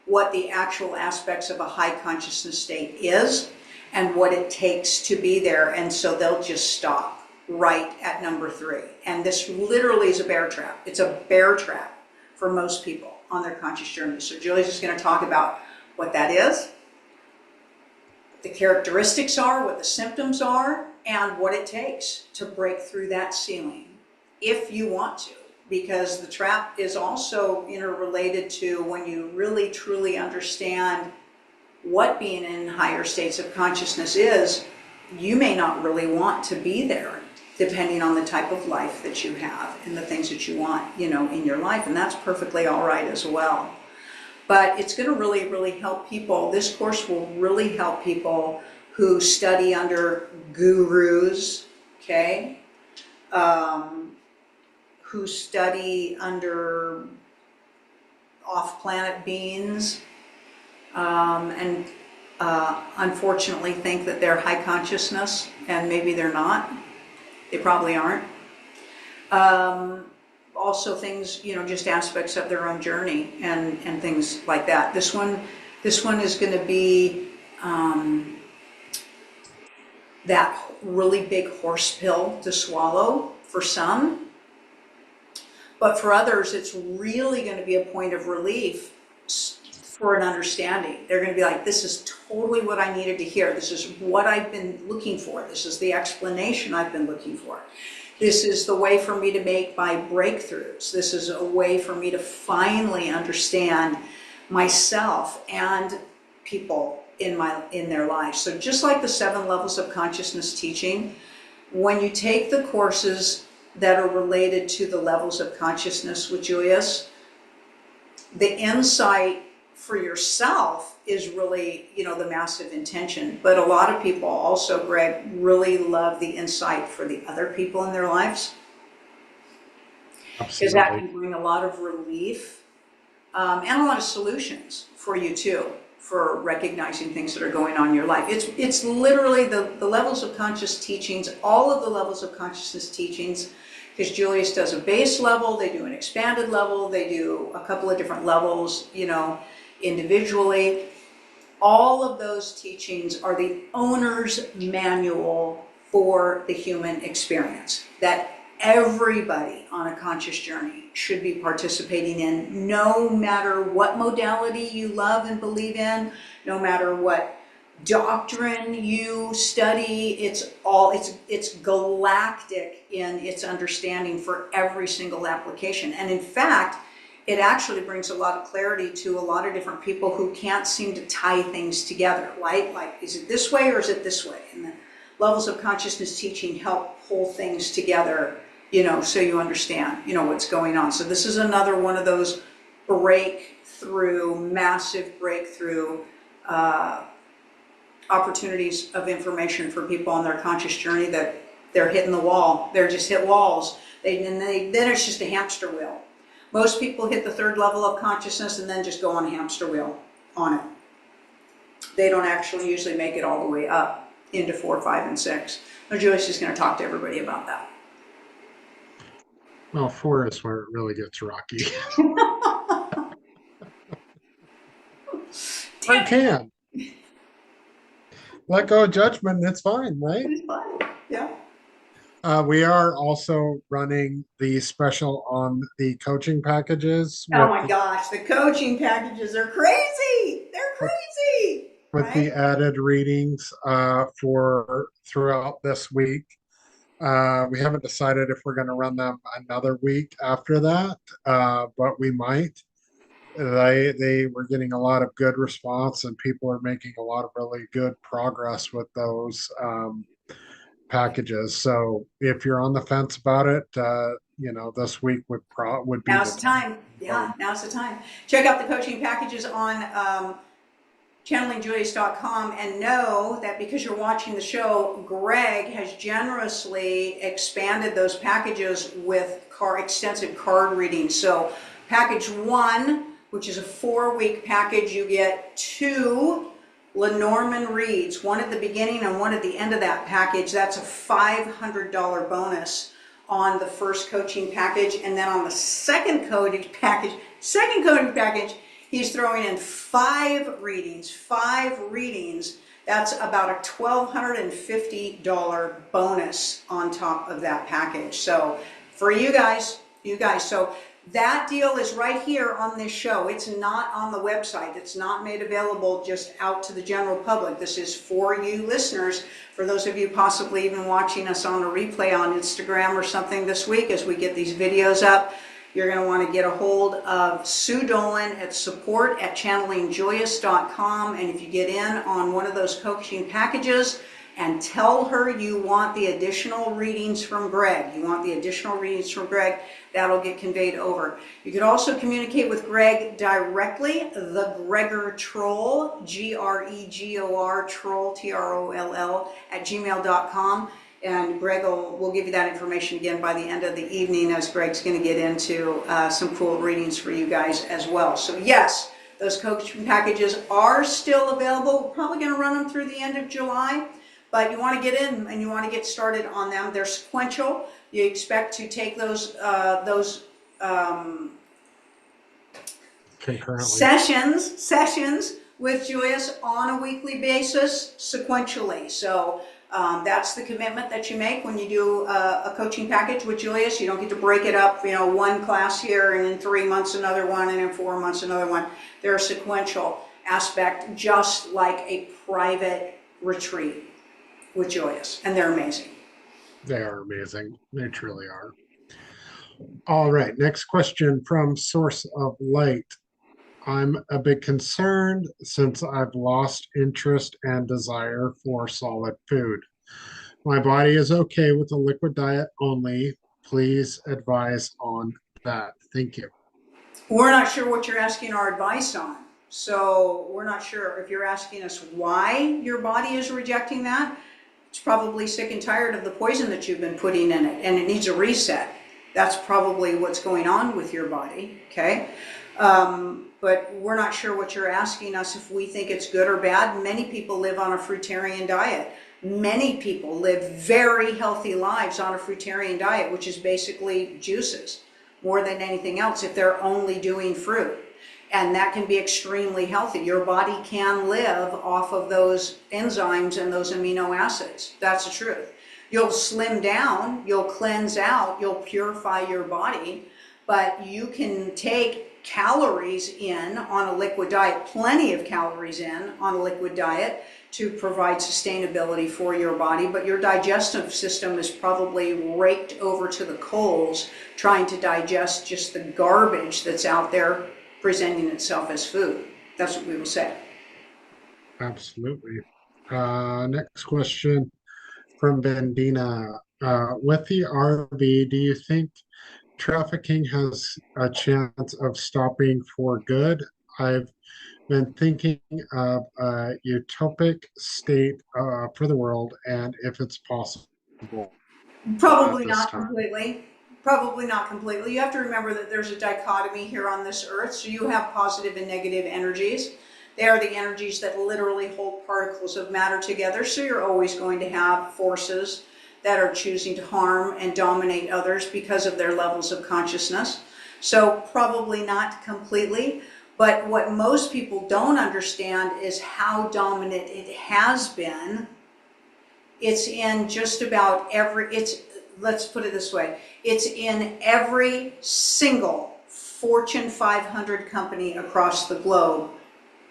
S2: what the actual aspects of a high consciousness state is and what it takes to be there. And so they'll just stop right at number 3. And this literally is a bear trap. It's a bear trap for most people on their conscious journey. So Julius is going to talk about what that is, the characteristics are, what the symptoms are, and what it takes to break through that ceiling if you want to. Because the trap is also interrelated to when you really truly understand what being in higher states of consciousness is, you may not really want to be there, depending on the type of life that you have and the things that you want, in your life. And that's perfectly all right as well. But it's going to really, really help people. This course will really help people who study under gurus, okay? Who study under off-planet beings, and unfortunately think that they're high consciousness, and maybe they're not. They probably aren't. Also things, just aspects of their own journey and things like that. This one is going to be that really big horse pill to swallow for some. But for others, it's really going to be a point of relief for an understanding. They're going to be like, this is totally what I needed to hear. This is what I've been looking for. This is the explanation I've been looking for. This is the way for me to make my breakthroughs. This is a way for me to finally understand myself and people in their lives. So just like the 7 levels of consciousness teaching, when you take the courses that are related to the levels of consciousness with Julius, the insight for yourself is really, the massive intention. But a lot of people also, Greg, really love the insight for the other people in their lives. Because that can bring a lot of relief and a lot of solutions for you too, for recognizing things that are going on in your life. It's literally the levels of conscious teachings, all of the levels of consciousness teachings, because Julius does a base level, they do an expanded level, they do a couple of different levels, individually. All of those teachings are the owner's manual for the human experience that everybody on a conscious journey should be participating in, no matter what modality you love and believe in, no matter what doctrine you study. It's galactic in its understanding for every single application. And in fact, it actually brings a lot of clarity to a lot of different people who can't seem to tie things together, right? Like, is it this way or is it this way? And the levels of consciousness teaching help pull things together, so you understand, what's going on. So this is another one of those massive breakthrough opportunities of information for people on their conscious journey that they're hitting the wall. They're just hit walls. Then it's just a hamster wheel. Most people hit the 3rd level of consciousness and then just go on a hamster wheel on it. They don't actually usually make it all the way up into 4, 5, and 6. Now, Joyce is going to talk to everybody about that.
S1: Well, 4 is where it really gets rocky. Or it
S2: Damn it.
S1: can. Let go of judgment, it's fine, right?
S2: It's fun. Yeah.
S1: We are also running the special on the coaching packages
S2: Oh my gosh, the coaching packages are crazy. They're
S1: with
S2: crazy,
S1: with
S2: right?
S1: the added readings for throughout this week. We haven't decided if we're going to run them another week after that, but we might. They were getting a lot of good response, and people are making a lot of really good progress with those packages. So if you're on the fence about it, this week would be the
S2: Now's the
S1: time
S2: time.
S1: to
S2: Yeah,
S1: vote.
S2: now's the time. Check out the coaching packages on channelingjulius.com and know that because you're watching the show, Greg has generously expanded those packages with extensive card readings. So package 1, which is a 4-week package, you get 2 Lenormand reads, one at the beginning and one at the end of that package. That's a $500 bonus on the first coaching package. And then on the second coaching package, he's throwing in 5 readings. 5 readings. That's about a $1,250 bonus on top of that package. So for you guys, so that deal is right here on this show. It's not on the website. It's not made available just out to the general public. This is for you listeners, for those of you possibly even watching us on a replay on Instagram or something this week as we get these videos up. You're going to want to get a hold of Sue Dolan at support@channelingjulius.com. And if you get in on one of those coaching packages and tell her you want the additional readings from Greg, that'll get conveyed over. You could also communicate with Greg directly, the Gregor Troll, Gregor Troll, TROLL, @gmail.com. And Greg will give you that information again by the end of the evening, as Greg's going to get into some cool readings for you guys as well. So yes, those coaching packages are still available. We're probably going to run them through the end of July, but you want to get in and you want to get started on them. They're sequential. You expect to take those
S1: Concurrently.
S2: sessions with Julius on a weekly basis sequentially. So that's the commitment that you make when you do a coaching package with Julius. You don't get to break it up, one class here and in 3 months another one and in 4 months another one. They're a sequential aspect, just like a private retreat with Julius, and they're amazing.
S1: They are amazing. They truly are. All right. Next question from Source of Light. I'm a bit concerned since I've lost interest and desire for solid food. My body is okay with a liquid diet only. Please advise on that. Thank you.
S2: We're not sure what you're asking our advice on. So we're not sure if you're asking us why your body is rejecting that. It's probably sick and tired of the poison that you've been putting in it, and it needs a reset. That's probably what's going on with your body, okay? But we're not sure what you're asking us if we think it's good or bad. Many people live on a fruitarian diet. Many people live very healthy lives on a fruitarian diet, which is basically juices more than anything else if they're only doing fruit. And that can be extremely healthy. Your body can live off of those enzymes and those amino acids. That's the truth. You'll slim down, you'll cleanse out, you'll purify your body, but you can take calories in on a liquid diet, plenty of calories in on a liquid diet to provide sustainability for your body, but your digestive system is probably raked over to the coals trying to digest just the garbage that's out there presenting itself as food. That's what we will say.
S1: Absolutely. Next question from Bandina. With the RV, do you think trafficking has a chance of stopping for good? I've been thinking of a utopic state for the world and if it's possible at
S2: Probably
S1: this
S2: not
S1: time.
S2: completely. Probably not completely. You have to remember that there's a dichotomy here on this earth. So you have positive and negative energies. They are the energies that literally hold particles of matter together. So you're always going to have forces that are choosing to harm and dominate others because of their levels of consciousness. So probably not completely, but what most people don't understand is how dominant it has been. It's in just about let's put it this way, it's in every single Fortune 500 company across the globe,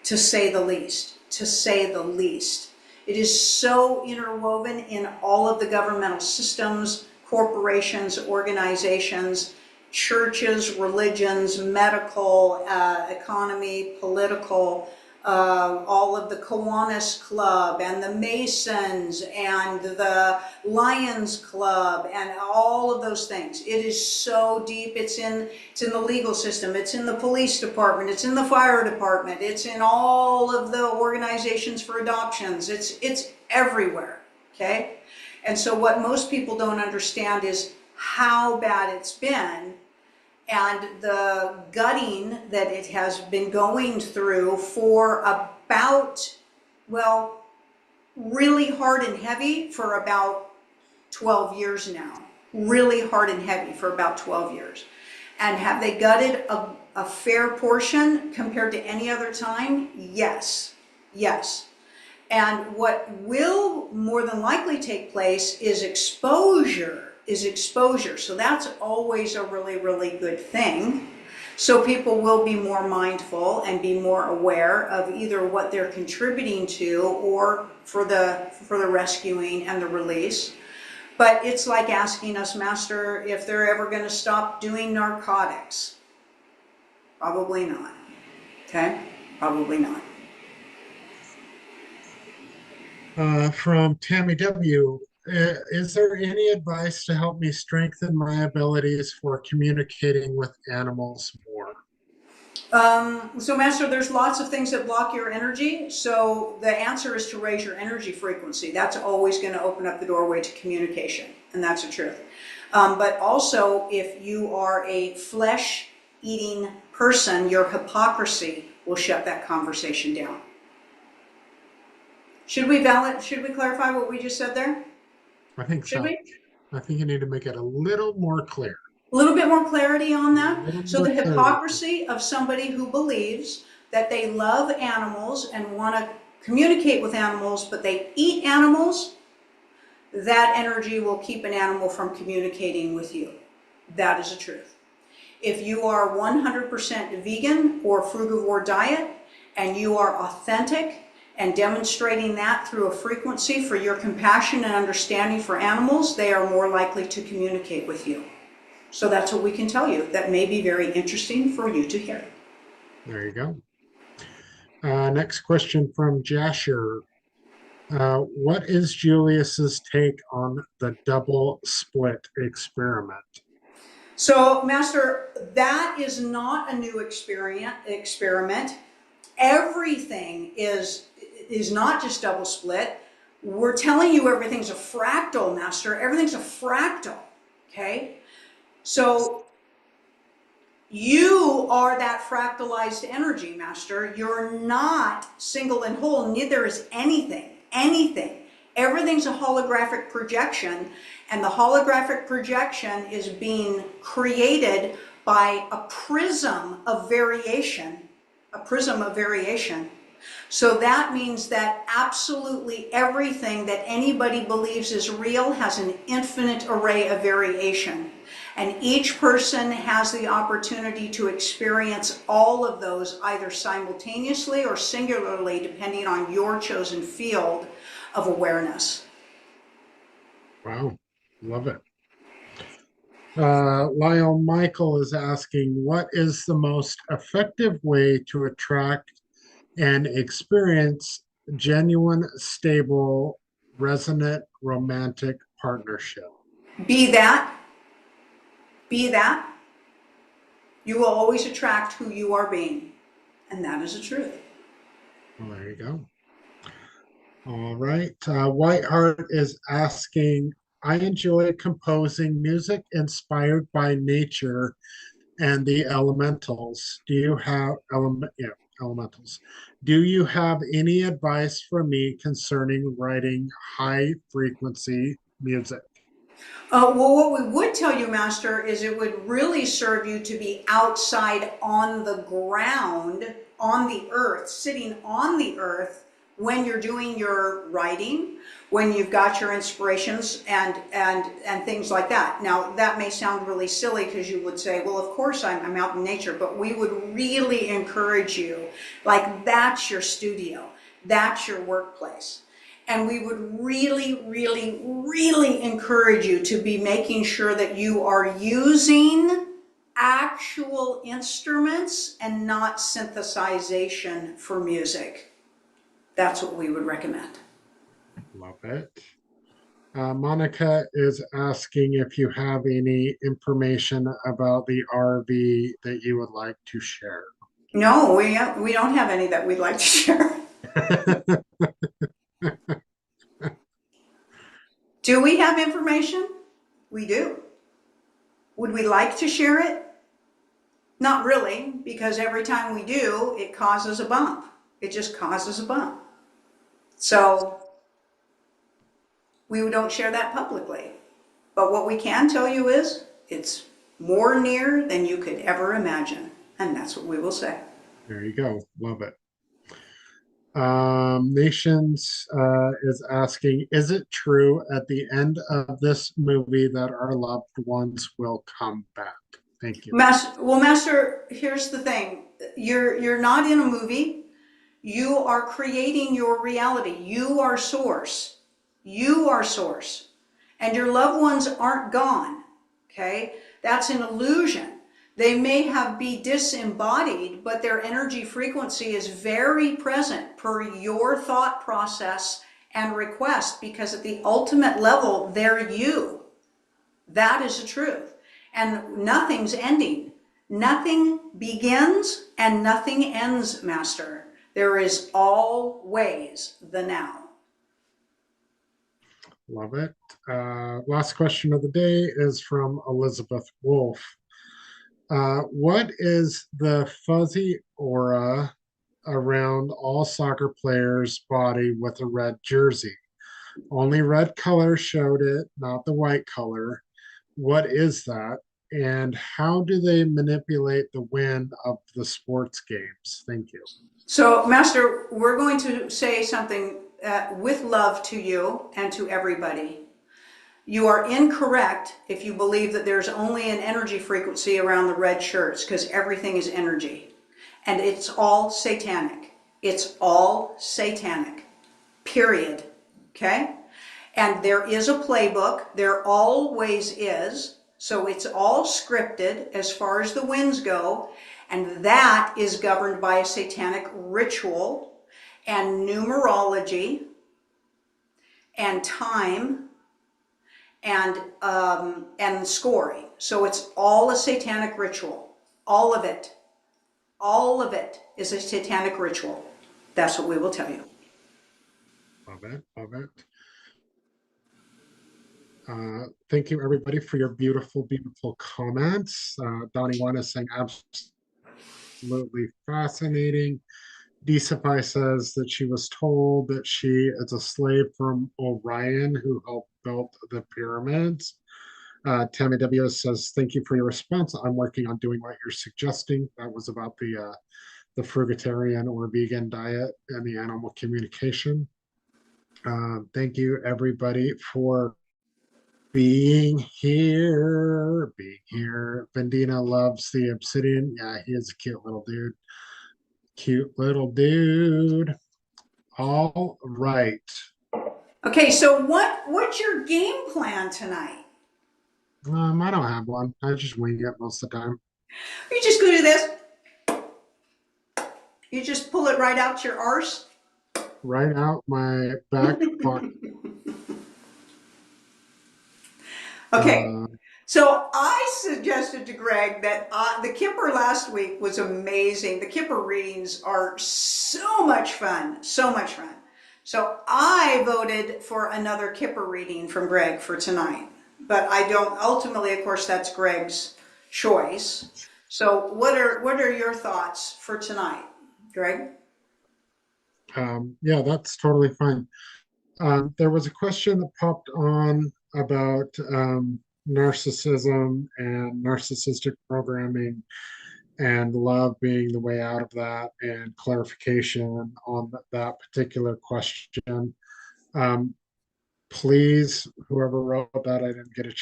S2: to say the least, to say the least. It is so interwoven in all of the governmental systems, corporations, organizations, churches, religions, medical, economy, political, all of the Kiwanis Club and the Masons and the Lions Club and all of those things. It is so deep. It's in the legal system. It's in the police department. It's in the fire department. It's in all of the organizations for adoptions. It's everywhere. Okay. And so what most people don't understand is how bad it's been and the gutting that it has been going through for about, well, really hard and heavy for about 12 years now. Really hard and heavy for about 12 years. And have they gutted a fair portion compared to any other time? Yes, yes. And what will more than likely take place is exposure. So that's always a really, really good thing. So people will be more mindful and be more aware of either what they're contributing to or for the rescuing and the release. But it's like asking us, Master, if they're ever going to stop doing narcotics. Probably not. Okay? Probably not.
S1: From Tammy W. Is there any advice to help me strengthen my abilities for communicating with animals more?
S2: So Master, there's lots of things that block your energy. So the answer is to raise your energy frequency. That's always going to open up the doorway to communication. And that's the truth. But also, if you are a flesh-eating person, your hypocrisy will shut that conversation down. Should we clarify what we just said there?
S1: I think
S2: Should
S1: so.
S2: we?
S1: I think you need to make it a little more clear.
S2: A little bit more clarity on that. So the
S1: Clarity.
S2: hypocrisy of somebody who believes that they love animals and want to communicate with animals, but they eat animals, that energy will keep an animal from communicating with you. That is the truth. If you are 100% vegan or frugivore diet and you are authentic and demonstrating that through a frequency for your compassion and understanding for animals, they are more likely to communicate with you. So that's what we can tell you. That may be very interesting for you to hear.
S1: There you go. Next question from Jasher. What is Julius's take on the double split experiment?
S2: So, Master, that is not a new experiment. Everything is not just double split. We're telling you everything's a fractal, Master. Everything's a fractal, okay? So you are that fractalized energy, Master. You're not single and whole. Neither is anything. Everything's a holographic projection, and the holographic projection is being created by a prism of variation. So that means that absolutely everything that anybody believes is real has an infinite array of variation. And each person has the opportunity to experience all of those either simultaneously or singularly, depending on your chosen field of awareness.
S1: Wow, love it. Lyle Michael is asking, what is the most effective way to attract and experience genuine, stable, resonant, romantic partnership?
S2: Be that. You will always attract who you are being. And that is the truth.
S1: Well, there you go. All right. Whiteheart is asking, I enjoy composing music inspired by nature and the elementals. Do you have elementals? Do you have any advice for me concerning writing high frequency music?
S2: Well, what we would tell you, Master, is it would really serve you to be outside on the ground, on the earth, sitting on the earth when you're doing your writing, when you've got your inspirations and things like that. Now, that may sound really silly because you would say, well, of course I'm out in nature, but we would really encourage you, like that's your studio, that's your workplace. And we would really, really, really encourage you to be making sure that you are using actual instruments and not synthesization for music. That's what we would recommend.
S1: Love it. Monica is asking if you have any information about the RV that you would like to share.
S2: No, we don't have any that we'd like to share. Do we have information? We do. Would we like to share it? Not really, because every time we do, it causes a bump. It just causes a bump. So we don't share that publicly. But what we can tell you is it's more near than you could ever imagine. And that's what we will say.
S1: There you go. Love it. Nations is asking, is it true at the end of this movie that our loved ones will come back? Thank you.
S2: Master, here's the thing. You're not in a movie. You are creating your reality. You are source. You are source. And your loved ones aren't gone. Okay? That's an illusion. They may have be disembodied, but their energy frequency is very present per your thought process and request, because at the ultimate level, they're you. That is the truth. And nothing's ending. Nothing begins and nothing ends, Master. There is always the now.
S1: Love it. Last question of the day is from Elizabeth Wolf. What is the fuzzy aura around all soccer players' body with a red jersey? Only red color showed it, not the white color. What is that? And how do they manipulate the wind of the sports games? Thank you.
S2: So, Master, we're going to say something with love to you and to everybody. You are incorrect if you believe that there's only an energy frequency around the red shirts, because everything is energy. And it's all satanic. It's all satanic. Period. Okay? And there is a playbook. There always is. So it's all scripted as far as the winds go. And that is governed by a satanic ritual and numerology and time and scoring. So it's all a satanic ritual. All of it. All of it is a satanic ritual. That's what we will tell you.
S1: Love it. Love it. Thank you, everybody, for your beautiful, beautiful comments. Donnie One is saying absolutely fascinating. Desify says that she was told that she is a slave from Orion who helped build the pyramids. Tammy W says, thank you for your response. I'm working on doing what you're suggesting. That was about the fruitarian or vegan diet and the animal communication. Thank you, everybody, for being here. Vendina loves the obsidian. Yeah, he is a cute little dude. Cute little dude. All right.
S2: Okay, so what's your game plan tonight?
S1: I don't have one. I just wing it most of the time.
S2: You just go do this. You just pull it right out your arse.
S1: Right out my back pocket.
S2: Okay. So I suggested to Greg that the Kipper last week was amazing. The Kipper readings are so much fun, so much fun. So I voted for another Kipper reading from Greg for tonight. But I don't, ultimately, of course, that's Greg's choice. So what are your thoughts for tonight, Greg?
S1: Yeah, that's totally fine. There was a question that popped on about narcissism and narcissistic programming and love being the way out of that and clarification on that particular question. Um, Please, whoever wrote that, I didn't get a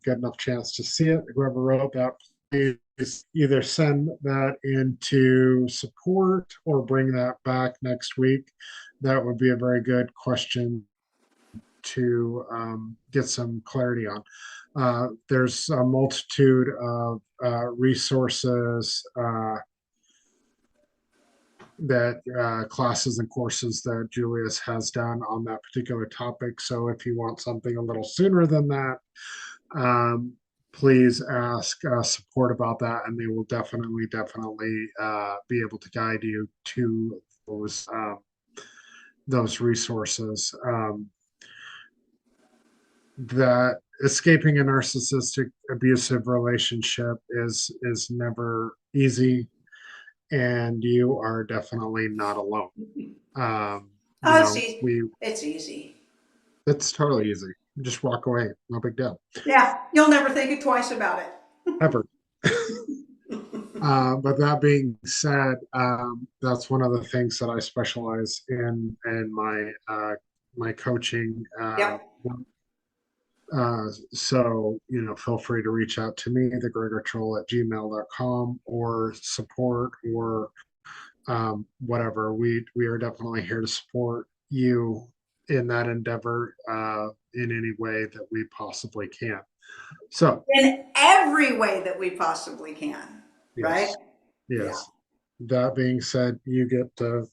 S1: good enough chance to see it. Whoever wrote that, please either send that into support or bring that back next week. That would be a very good question to get some clarity on. There's a multitude of resources that classes and courses that Julius has done on that particular topic. So if you want something a little sooner than that, um, please ask support about that, and they will definitely be able to guide you to those resources. That escaping a narcissistic abusive relationship is never easy, and you are definitely not alone.
S2: Oh, it's easy.
S1: It's totally easy. Just walk away, no big deal.
S2: Yeah, you'll never think it twice about it.
S1: Ever. But that being said, that's one of the things that I specialize in my coaching.
S2: Yep.
S1: So, feel free to reach out to me, thegregortroll@gmail.com, or support, or whatever. We are definitely here to support you in that endeavor in any way that we possibly can. So,
S2: in every way that we possibly can, right?
S1: Yes. That being said, you get to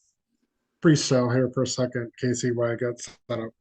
S1: freestyle here for a second, Kasey, while I get set up.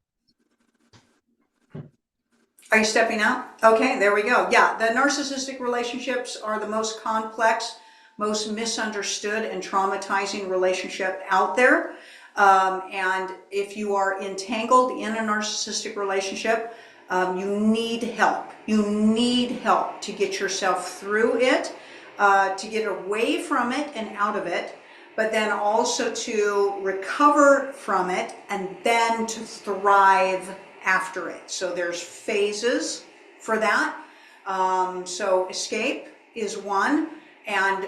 S2: Are you stepping out? Okay, there we go. Yeah, the narcissistic relationships are the most complex, most misunderstood and traumatizing relationship out there. And if you are entangled in a narcissistic relationship, you need help. You need help to get yourself through it, to get away from it and out of it, but then also to recover from it and then to thrive after it. So there's phases for that. So escape is one, and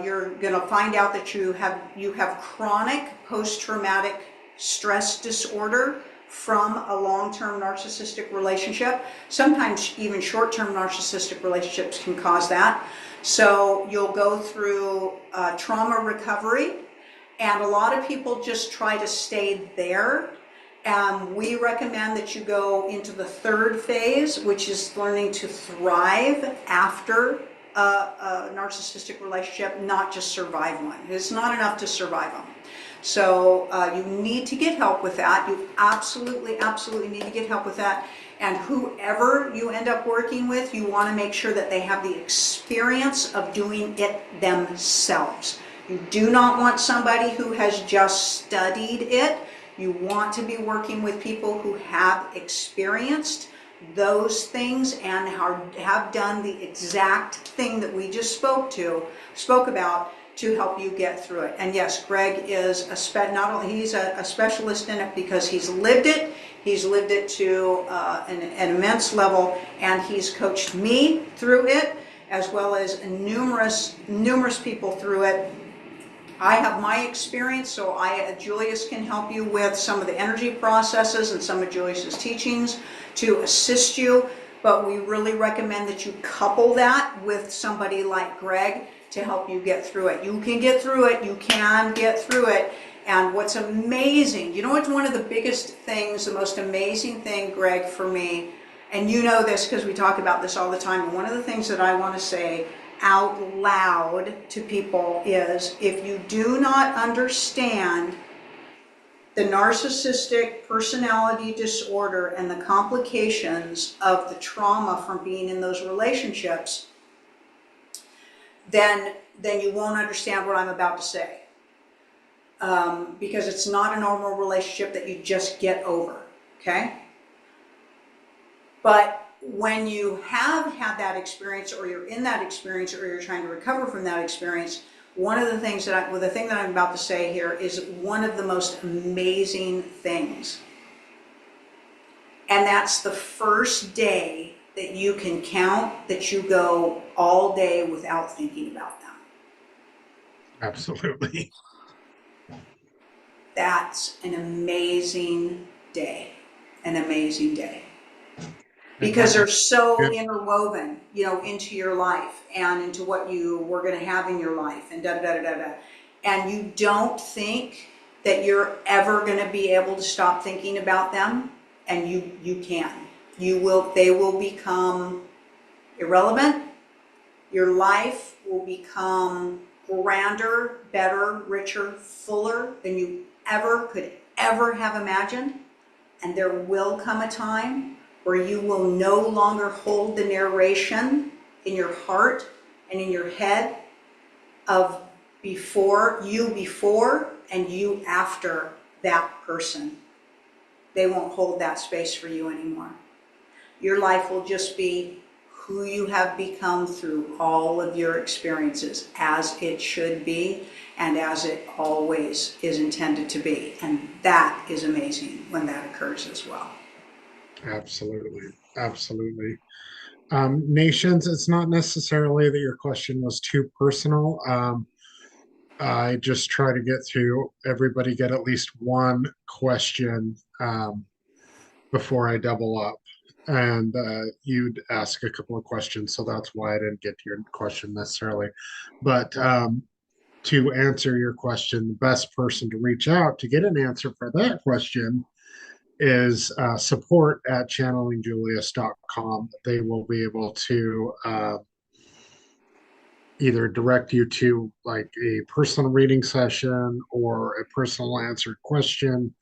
S2: you're going to find out that you have chronic post-traumatic stress disorder from a long-term narcissistic relationship. Sometimes even short-term narcissistic relationships can cause that. So you'll go through trauma recovery, and a lot of people just try to stay there. We recommend that you go into the third phase, which is learning to thrive after a narcissistic relationship, not just survive one. It's not enough to survive them. So you need to get help with that. You absolutely need to get help with that. And whoever you end up working with, you want to make sure that they have the experience of doing it themselves. You do not want somebody who has just studied it. You want to be working with people who have experienced those things and have done the exact thing that we just spoke about to help you get through it. And yes, Greg is not only he's a specialist in it because he's lived it to an immense level, and he's coached me through it as well as numerous people through it. I have my experience, so Julius can help you with some of the energy processes and some of Julius's teachings to assist you, but we really recommend that you couple that with somebody like Greg to help you get through it. You can get through it, you can get through it, and what's amazing, you know what's one of the biggest things, the most amazing thing, Greg, for me, and you know this because we talk about this all the time, and one of the things that I want to say out loud to people is, if you do not understand the narcissistic personality disorder and the complications of the trauma from being in those relationships, then you won't understand what I'm about to say. Because it's not a normal relationship that you just get over, okay? But when you have had that experience, or you're in that experience, or you're trying to recover from that experience, one of the things the thing that I'm about to say here is one of the most amazing things. And that's the first day that you can count that you go all day without thinking about them.
S1: Absolutely.
S2: That's an amazing day. An amazing day.
S1: And
S2: Because
S1: that
S2: they're so
S1: good.
S2: interwoven, into your life and into what you were going to have in your life and da da da da da. And you don't think that you're ever going to be able to stop thinking about them, and you can. They will become irrelevant. Your life will become grander, better, richer, fuller than you could ever have imagined. And there will come a time where you will no longer hold the narration in your heart and in your head of before and you after that person. They won't hold that space for you anymore. Your life will just be who you have become through all of your experiences, as it should be and as it always is intended to be. And that is amazing when that occurs as well.
S1: Absolutely. Absolutely. Nations, it's not necessarily that your question was too personal. I just try to get through everybody get at least one question before I double up. And you'd ask a couple of questions, so that's why I didn't get to your question necessarily. But to answer your question, the best person to reach out to get an answer for that question is support at channelingjulius.com. They will be able to either direct you to like a personal reading session or a personal answered question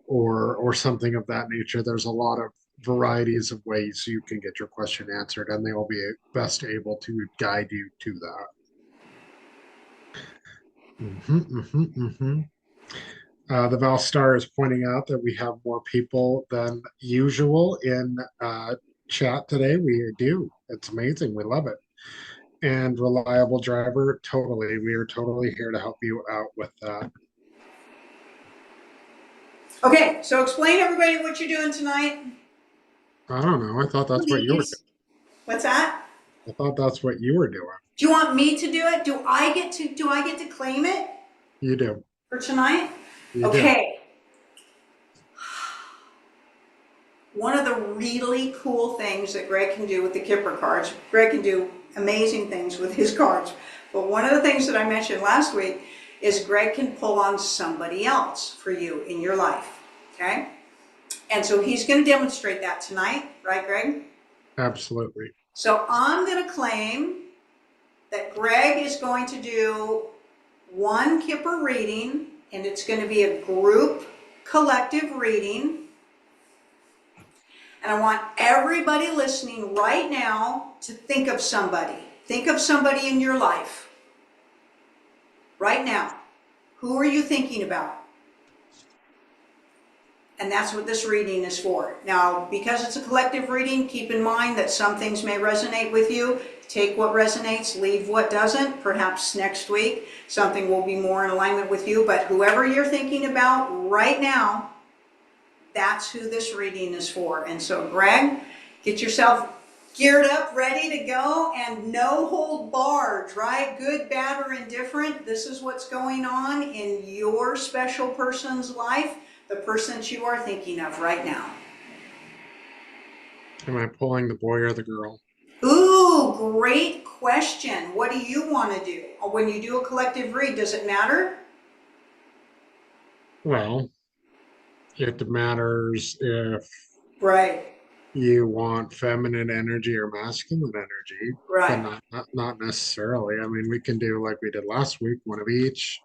S1: or something of that nature. There's a lot of varieties of ways you can get your question answered, and they will be best able to guide you to that. The Valstar is pointing out that we have more people than usual in chat today. We do. It's amazing. We love it. And reliable driver, totally. We are totally here to help you out with that.
S2: Okay, so explain everybody what you're doing tonight.
S1: I don't know. I thought that's what you were doing.
S2: What's that?
S1: I thought that's what you were doing.
S2: Do you want me to do it? Do I get to claim it?
S1: You do.
S2: For tonight?
S1: You do.
S2: Okay. One of the really cool things that Greg can do with the Kipper cards, Greg can do amazing things with his cards, but one of the things that I mentioned last week is Greg can pull on somebody else for you in your life, okay? And so he's going to demonstrate that tonight, right, Greg?
S1: Absolutely.
S2: So I'm going to claim that Greg is going to do one Kipper reading, and it's going to be a group collective reading. And I want everybody listening right now to think of somebody. Think of somebody in your life. Right now. Who are you thinking about? And that's what this reading is for. Now, because it's a collective reading, keep in mind that some things may resonate with you. Take what resonates, leave what doesn't. Perhaps next week something will be more in alignment with you. But whoever you're thinking about right now, that's who this reading is for. And so, Greg, get yourself geared up, ready to go, and no hold barred, right? Good, bad, or indifferent. This is what's going on in your special person's life, the person that you are thinking of right now.
S1: Am I pulling the boy or the girl?
S2: Ooh, great question. What do you want to do? When you do a collective read, does it matter?
S1: Well, it matters if
S2: Right.
S1: you want feminine energy or masculine energy,
S2: Right.
S1: but not necessarily. I mean, we can do like we did last week, one of each,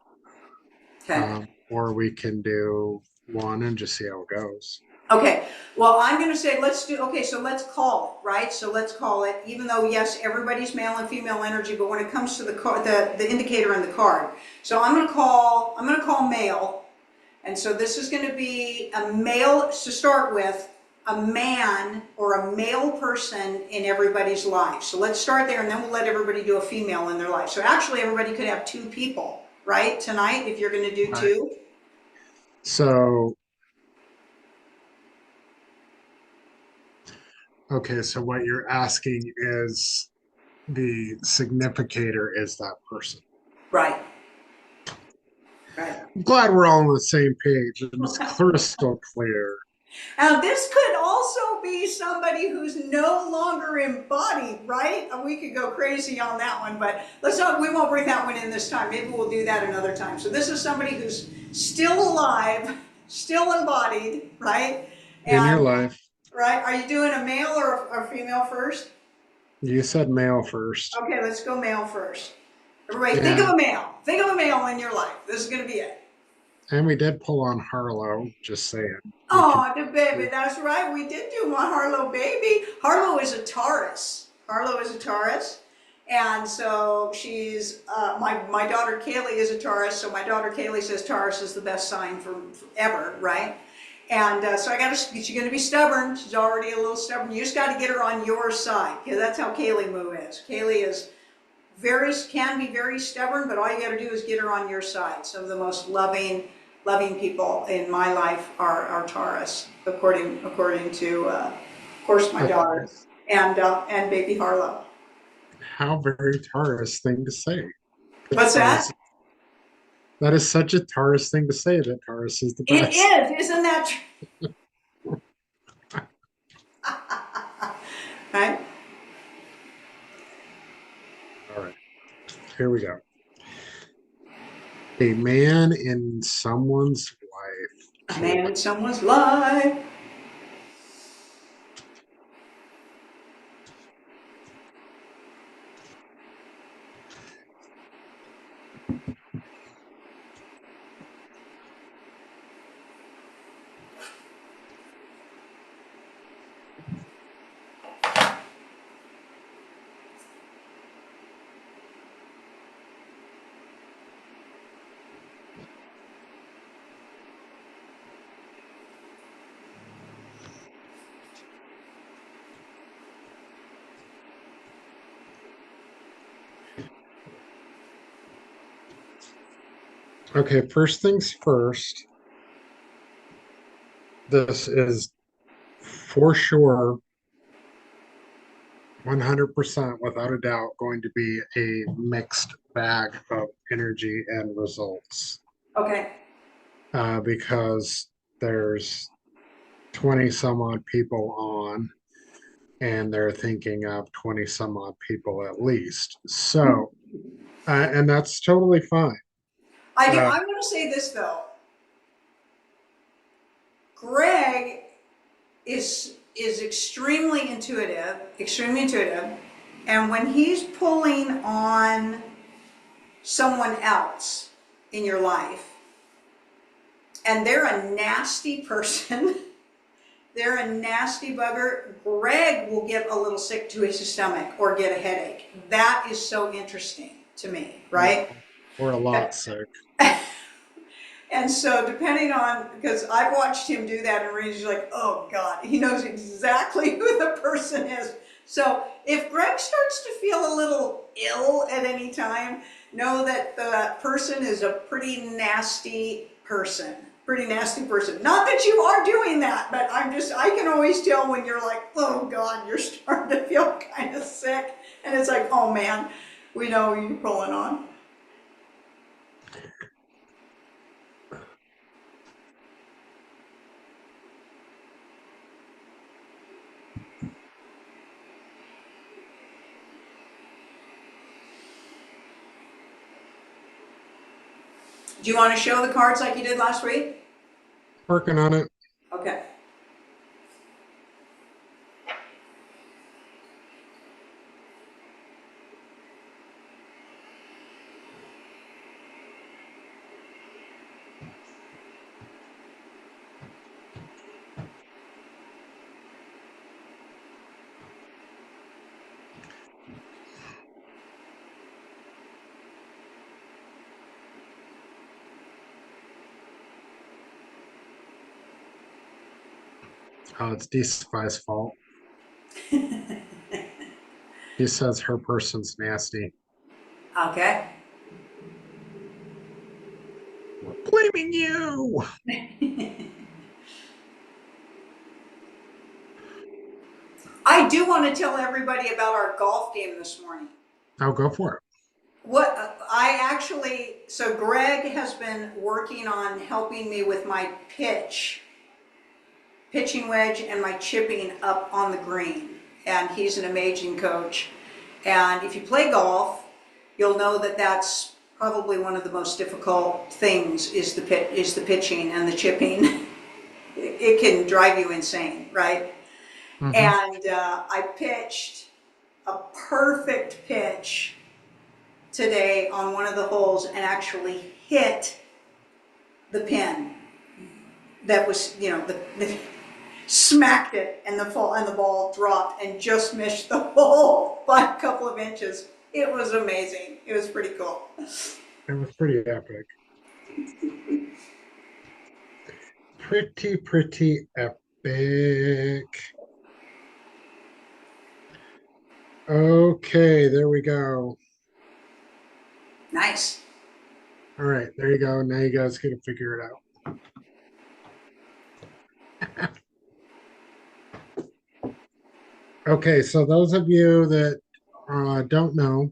S2: Okay.
S1: or we can do one and just see how it goes.
S2: Okay, well, I'm going to say so let's call it, right? So let's call it, even though, yes, everybody's male and female energy, but when it comes to the indicator in the card. So I'm going to call male. And so this is going to be a male, to start with, a man or a male person in everybody's life. So let's start there, and then we'll let everybody do a female in their life. So actually, everybody could have two people, right, tonight, if you're going to do two.
S1: So Okay, so what you're asking is the significator is that person.
S2: Right. Right.
S1: I'm glad we're all on the same page and it's crystal clear.
S2: Now, this could also be somebody who's no longer embodied, right? We could go crazy on that one, but let's not, we won't bring that one in this time. Maybe we'll do that another time. So this is somebody who's still alive, still embodied, right?
S1: In your
S2: And,
S1: life,
S2: right, are you doing a male or a female first?
S1: you said male first.
S2: Okay, let's go male first. Everybody, think of
S1: And
S2: a male. Think of a male in your life. This is going to be it.
S1: and we did pull on Harlow, just saying. We could
S2: Oh, the baby. That's right. We did do my Harlow baby. Harlow is a Taurus. Harlow is a Taurus. And so she's, my daughter Kaylee is a Taurus. So my daughter Kaylee says Taurus is the best sign for ever, right? And so I got to, she's going to be stubborn. She's already a little stubborn. You just got to get her on your side. Because that's how Kaylee Moo is. Kaylee is can be very stubborn, but all you got to do is get her on your side. Some of the most loving people in my life are Taurus, according to, of course, my daughter and baby Harlow.
S1: how very Taurus thing to say.
S2: What's that?
S1: Taurus, that is such a Taurus thing to say that Taurus is the
S2: It
S1: best.
S2: is, isn't that true? Right?
S1: All right, here we go. A man in someone's
S2: A
S1: life.
S2: man in someone's life.
S1: Okay, first things first. This is for sure 100% without a doubt going to be a mixed bag of energy and results
S2: Okay.
S1: because there's 20 some odd people on and they're thinking of 20 some odd people at least. So, and that's totally fine. Uh,
S2: I'm going to say this though. Greg is extremely intuitive, and when he's pulling on someone else in your life, and they're a nasty person, they're a nasty bugger, Greg will get a little sick to his stomach or get a headache. That is so interesting to me, right?
S1: or a lot sick.
S2: And so depending on, because I've watched him do that and he's like, oh God, he knows exactly who the person is. So if Greg starts to feel a little ill at any time, know that the person is a pretty nasty person. Pretty nasty person. Not that you are doing that, but I can always tell when you're like, oh God, you're starting to feel kind of sick. And it's like, oh man, we know who you're pulling on. Do you want to show the cards like you did last week?
S1: Working on it.
S2: Okay.
S1: Oh, it's Desify's fault. He says her person's nasty.
S2: Okay.
S1: We're blaming you.
S2: I do want to tell everybody about our golf game this morning.
S1: I'll go for it.
S2: So Greg has been working on helping me with my pitching wedge and my chipping up on the green. And he's an amazing coach. And if you play golf, you'll know that that's probably one of the most difficult things is the pitching and the chipping. It can drive you insane, right?
S1: Mhm.
S2: And I pitched a perfect pitch today on one of the holes and actually hit the pin that was, smacked it, and the ball dropped and just missed the hole by a couple of inches. It was amazing. It was pretty cool.
S1: It was pretty epic. Pretty epic. Okay, there we go.
S2: Nice.
S1: All right, there you go. Now you guys get to figure it out. Okay, so those of you that don't know,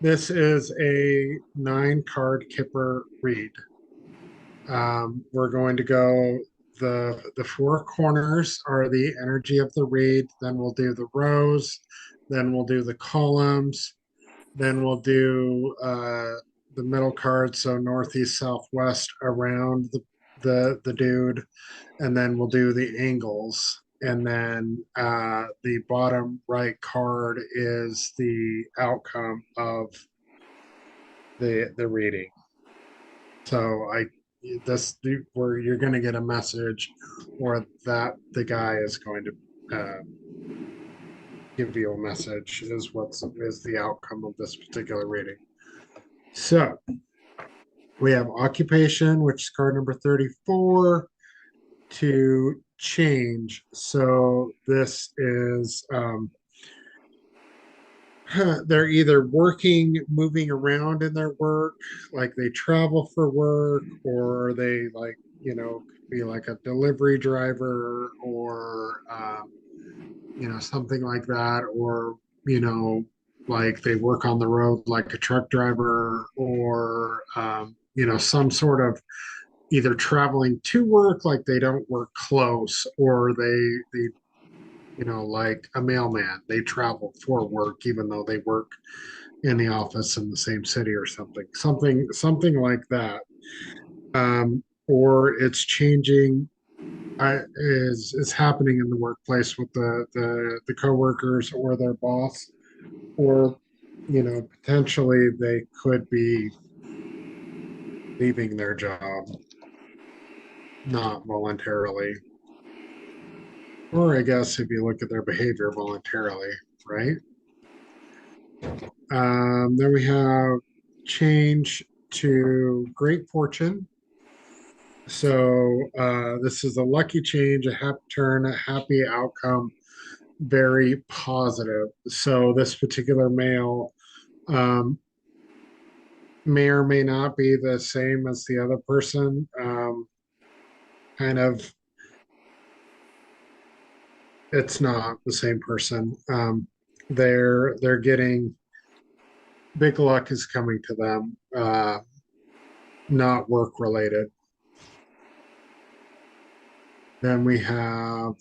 S1: this is a 9-card Kipper read. We're going to go, the 4 corners are the energy of the read, then we'll do the rows, then we'll do the columns, then we'll do the middle card, so northeast, southwest around the dude, and then we'll do the angles. And then the bottom right card is the outcome of the reading. So where you're going to get a message, or that the guy is going to give you a message, is the outcome of this particular reading. So we have occupation, which is card number 34, to change. So this is they're either moving around in their work, like they travel for work, or they could be like a delivery driver, or something like that, or like they work on the road like a truck driver, or some sort of either traveling to work, like they don't work close, or they like a mailman, they travel for work even though they work in the office in the same city, or something like that. Or it's changing, is happening in the workplace with the coworkers or their boss, or potentially they could be leaving their job, not voluntarily, or I guess if you look at their behavior, voluntarily, right? Then we have change to great fortune. So this is a lucky change, a happy turn, a happy outcome, very positive. So this particular male may or may not be the same as the other person. Kind of, it's not the same person. They're getting, big luck is coming to them, not work related. Then we have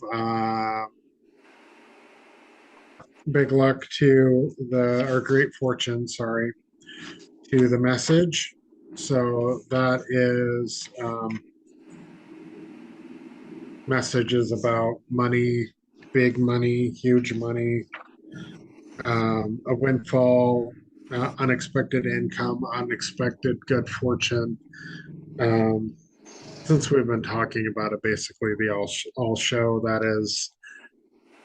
S1: big luck or great fortune, sorry, to the message. So that is messages about money, big money, huge money, a windfall, unexpected income, unexpected good fortune. Since we've been talking about it, basically the all show, that is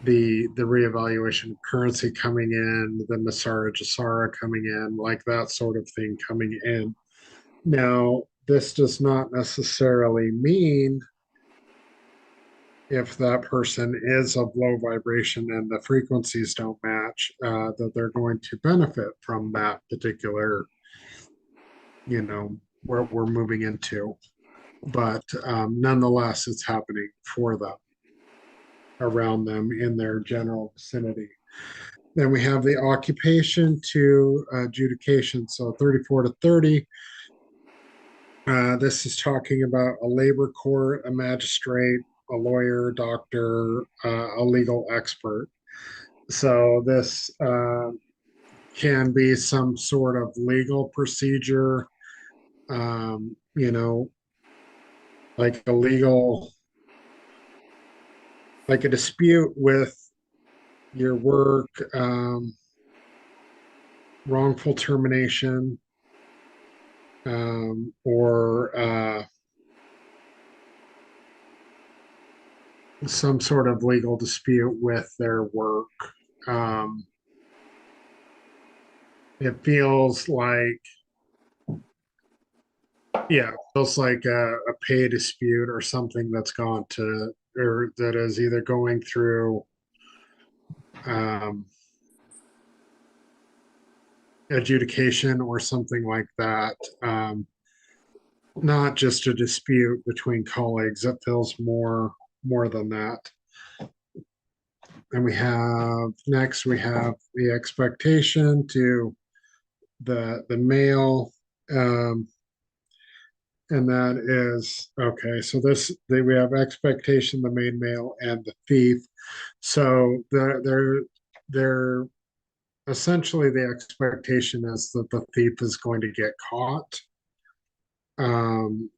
S1: the reevaluation of currency coming in, the Masara Jasara coming in, like that sort of thing coming in. Now, this does not necessarily mean, if that person is of low vibration and the frequencies don't match, that they're going to benefit from that particular, where we're moving into. But nonetheless, it's happening for them. around them in their general vicinity. Then we have the occupation to adjudication. So 34 to 30. This is talking about a labor court, a magistrate, a lawyer, doctor, a legal expert. So this can be some sort of legal procedure, you know, like a legal, like a dispute with your work, wrongful termination, or some sort of legal dispute with their work. Um, it feels like, yeah, it feels like a pay dispute or something that's gone to, or that is either going through um, adjudication or something like that. Not just a dispute between colleagues. It feels more than that. And we have next we have the expectation to the male, and that is okay. So we have expectation, the main male, and the thief. So they're essentially the expectation is that the thief is going to get caught. Um,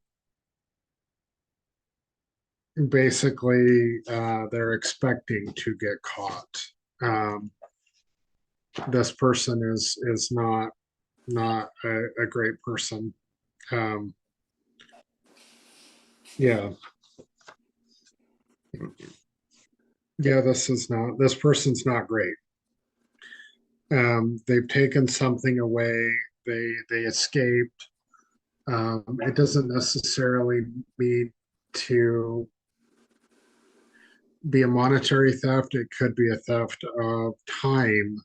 S1: Basically, they're expecting to get caught. Um, this person is not a great person. Um, yeah, yeah. This person's not great. They've taken something away. They escaped. It doesn't necessarily mean to be a monetary theft. It could be a theft of time,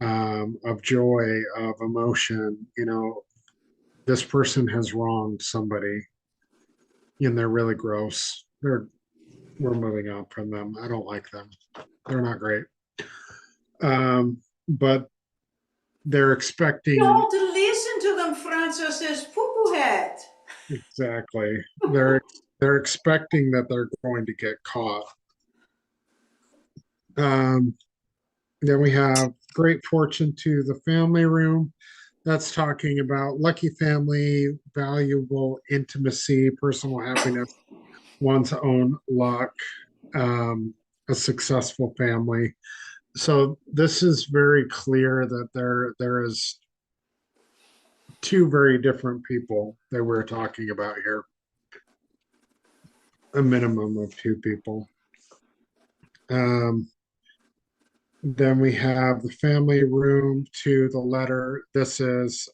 S1: of joy, of emotion. This person has wronged somebody and they're really gross. We're moving on from them. I don't like them. They're not great. But they're expecting
S2: Don't listen to them, Francis says poo-poo head.
S1: exactly. They're expecting that they're going to get caught. Um, then we have great fortune to the family room. That's talking about lucky family, valuable intimacy, personal happiness, one's own luck, um, a successful family. So this is very clear that there is two very different people that we're talking about here, a minimum of two people. Um, then we have the family room to the letter. This is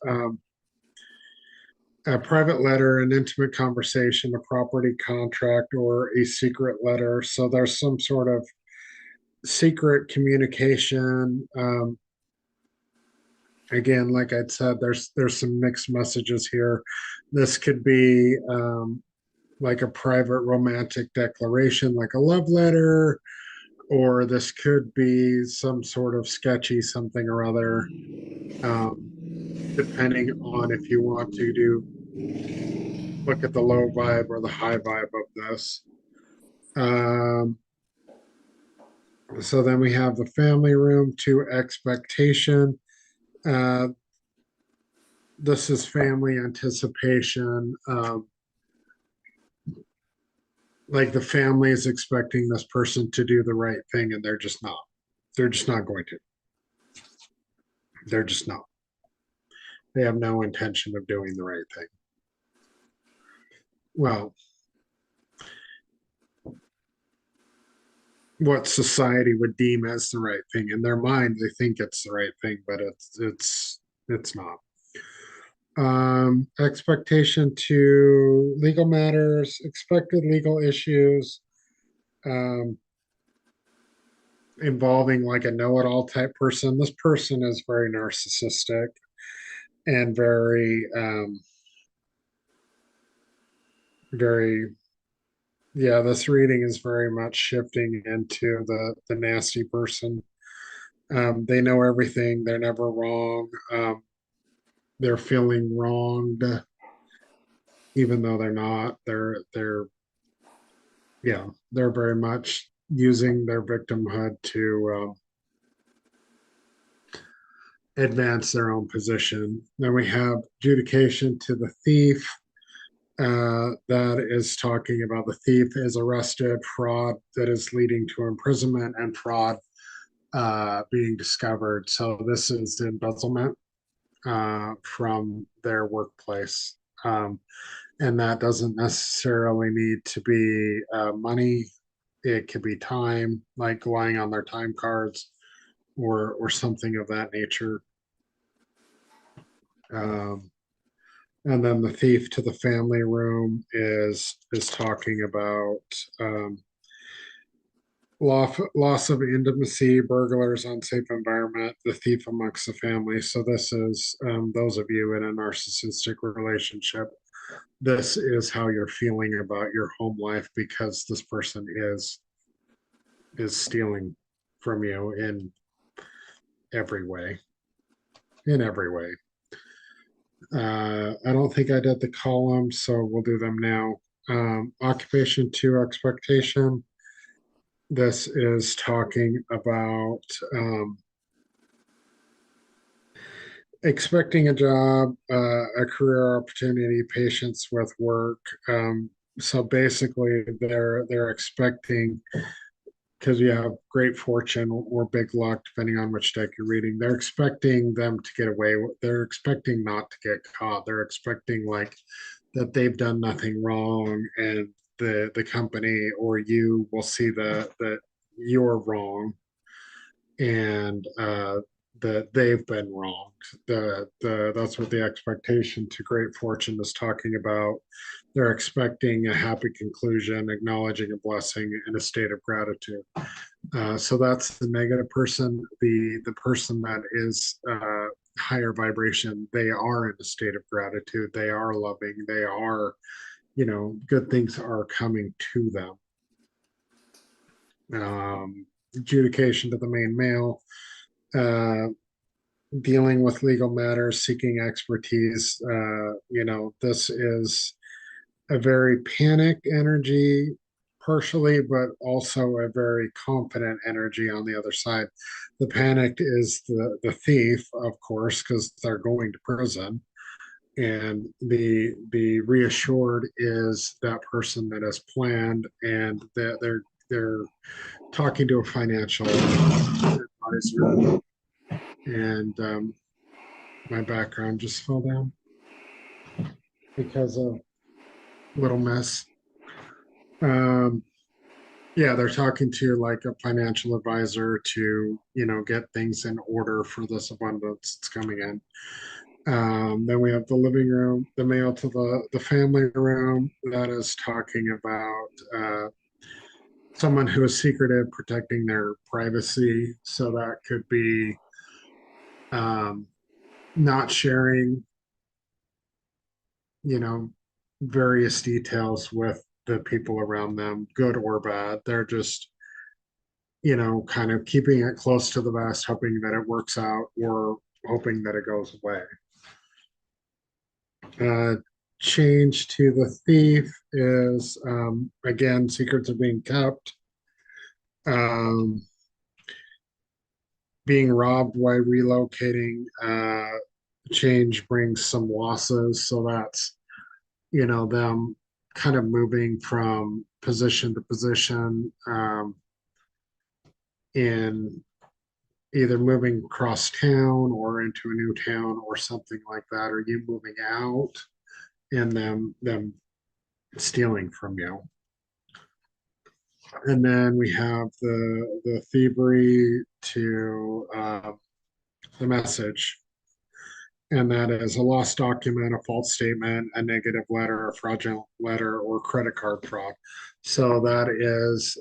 S1: a private letter, an intimate conversation, a property contract, or a secret letter. So there's some sort of secret communication. Again, like I said, there's some mixed messages here. This could be like a private romantic declaration, like a love letter, or this could be some sort of sketchy something or other, depending on if you want to look at the low vibe or the high vibe of this. Um, so then we have the family room to expectation. Uh, this is family anticipation. Like the family is expecting this person to do the right thing and they're just not. They're just not going to. They're just not. They have no intention of doing the right thing. Well, what society would deem as the right thing. In their mind, they think it's the right thing, but it's not. Expectation to legal matters, expected legal issues, um, involving like a know-it-all type person. This person is very narcissistic and very Yeah, this reading is very much shifting into the nasty person. They know everything. They're never wrong. They're feeling wronged, even though they're not. Yeah, they're very much using their victimhood to advance their own position. Then we have adjudication to the thief. That is talking about the thief is arrested, fraud that is leading to imprisonment, and fraud being discovered. So this is embezzlement from their workplace. And that doesn't necessarily need to be money. It could be time, like lying on their time cards or something of that nature. Um, and then the thief to the family room is talking about loss of intimacy, burglars, unsafe environment, the thief amongst the family. So this is those of you in a narcissistic relationship. This is how you're feeling about your home life because this person is stealing from you in every way. In every way. I don't think I did the columns, so we'll do them now. Occupation to expectation. This is talking about expecting a job, a career opportunity, patience with work. So basically, they're expecting because you have great fortune or big luck, depending on which deck you're reading. They're expecting them to get away. They're expecting not to get caught. They're expecting like that they've done nothing wrong, and the company or you will see that you're wrong, and that they've been wronged. That's what the expectation to great fortune is talking about. They're expecting a happy conclusion, acknowledging a blessing, and a state of gratitude. So that's the negative person. The person that is higher vibration, they are in a state of gratitude. They are loving. They are, good things are coming to them. Adjudication to the main male, dealing with legal matters, seeking expertise. This is a very panic energy, partially, but also a very confident energy on the other side. The panicked is the thief, of course, because they're going to prison. And the reassured is that person that has planned and that they're talking to a financial advisor. And my background just fell down because of Little Miss. Um, yeah, they're talking to like a financial advisor to, get things in order for this abundance that's coming in. Then we have the living room, the mail to the family room. That is talking about someone who is secretive, protecting their privacy. So that could be um, not sharing, you know, various details with the people around them, good or bad. They're just, kind of keeping it close to the vest, hoping that it works out or hoping that it goes away. Uh, Change to the thief is, again, secrets are being kept. Um, Being robbed while relocating. Change brings some losses. So that's, them kind of moving from position to position in either moving across town or into a new town or something like that, or you moving out and them stealing from you. And then we have the thievery to the message, and that is a lost document, a false statement, a negative letter, a fraudulent letter, or credit card fraud. So that is,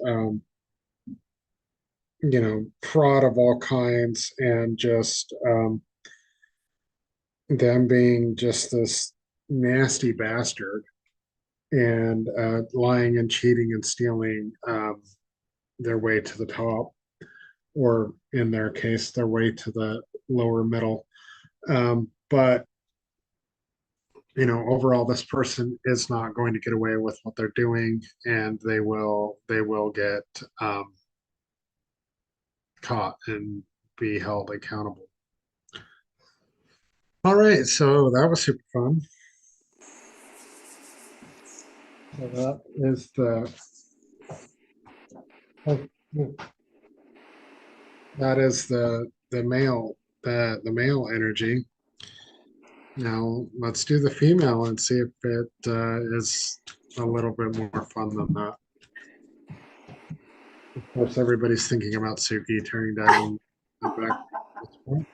S1: fraud of all kinds, and just them being just this nasty bastard. and lying and cheating and stealing their way to the top, or in their case, their way to the lower middle. But overall, this person is not going to get away with what they're doing, and they will get caught and be held accountable. All right, so that was super fun. So that is the male energy. Now let's do the female and see if it is a little bit more fun than that. Of course, everybody's thinking about Suki turning down the back at this point.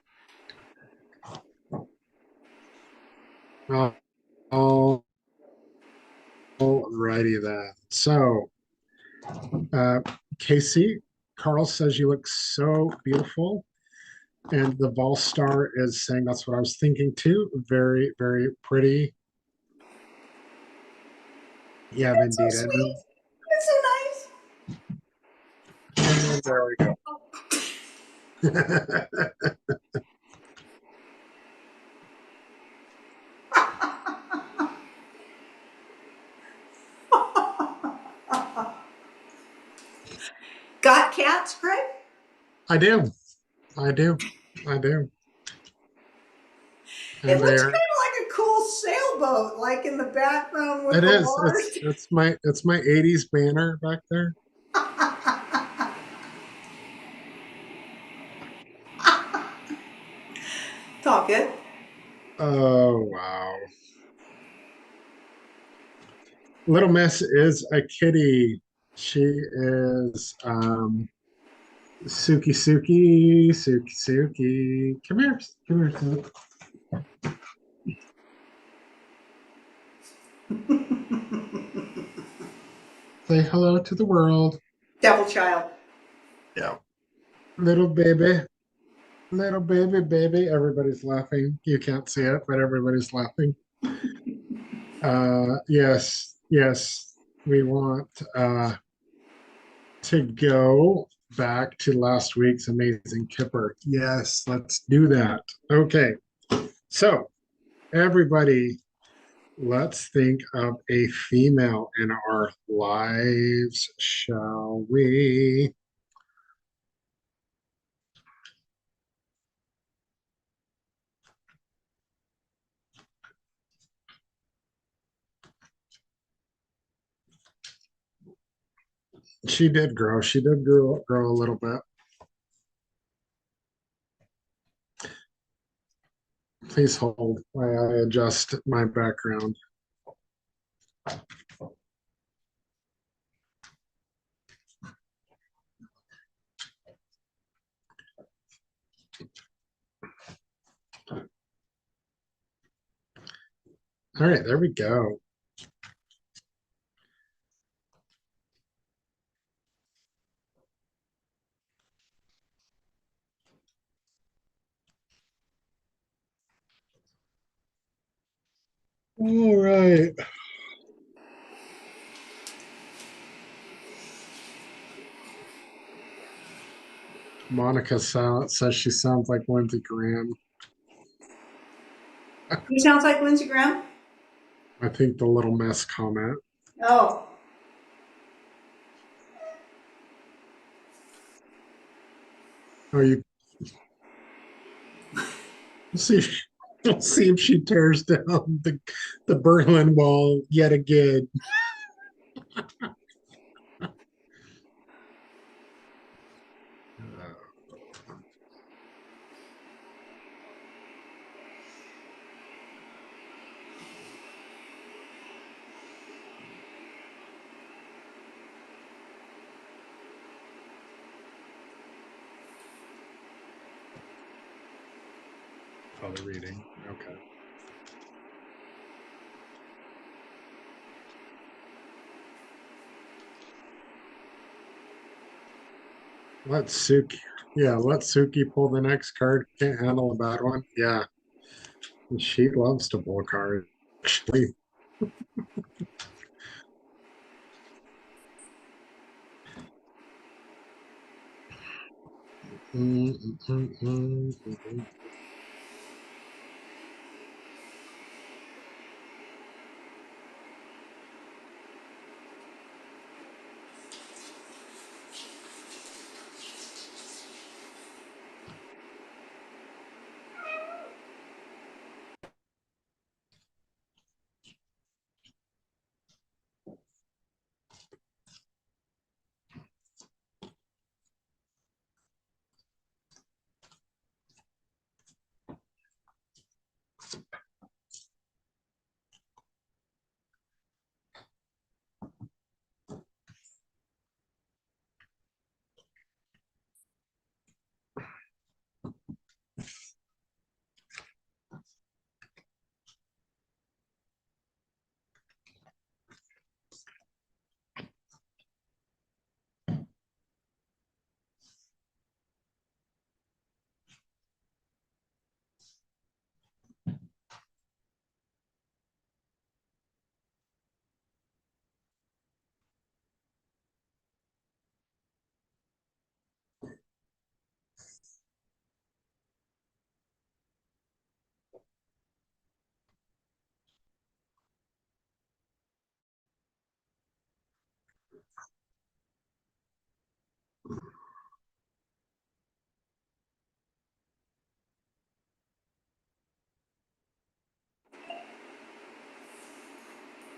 S1: All righty then. So, Kasey, Carl says you look so beautiful. And the Vol Star is saying that's what I was thinking too. Very, very pretty. Yeah,
S2: That's so
S1: indeed.
S2: sweet. That's so nice.
S1: And there we go.
S2: Got cats, Greg?
S1: I do. I do. I do.
S2: It
S1: And they
S2: looks
S1: are.
S2: kind of like a cool sailboat, like in the background with
S1: It
S2: the
S1: is.
S2: waters.
S1: It's my 80s banner back there.
S2: Talk it.
S1: Oh wow. Little Miss is a kitty. She is Suki Suki Suki Suki. Come here. Come here, Suki. Say hello to the world.
S2: Devil child.
S1: Yeah. Little baby. Little baby, baby. Everybody's laughing. You can't see it, but everybody's laughing. Yes, yes. We want to go back to last week's amazing kipper. Yes, let's do that. Okay. So, everybody, let's think of a female in our lives, shall we? She did grow. She did grow a little bit. Please hold while I adjust my background. All right, there we go. All right. Monica says she sounds like Lindsey Graham.
S2: Who sounds like Lindsey Graham?
S1: I think the Little Miss comment.
S2: Oh.
S1: Oh, you see, we'll see if she tears down the Berlin Wall yet again. Oh, the reading. Okay. Let Suki. Yeah, let Suki pull the next card. Can't handle a bad one. Yeah. She loves to pull cards. Actually. Mm, mm, mm, mm, mm, mm.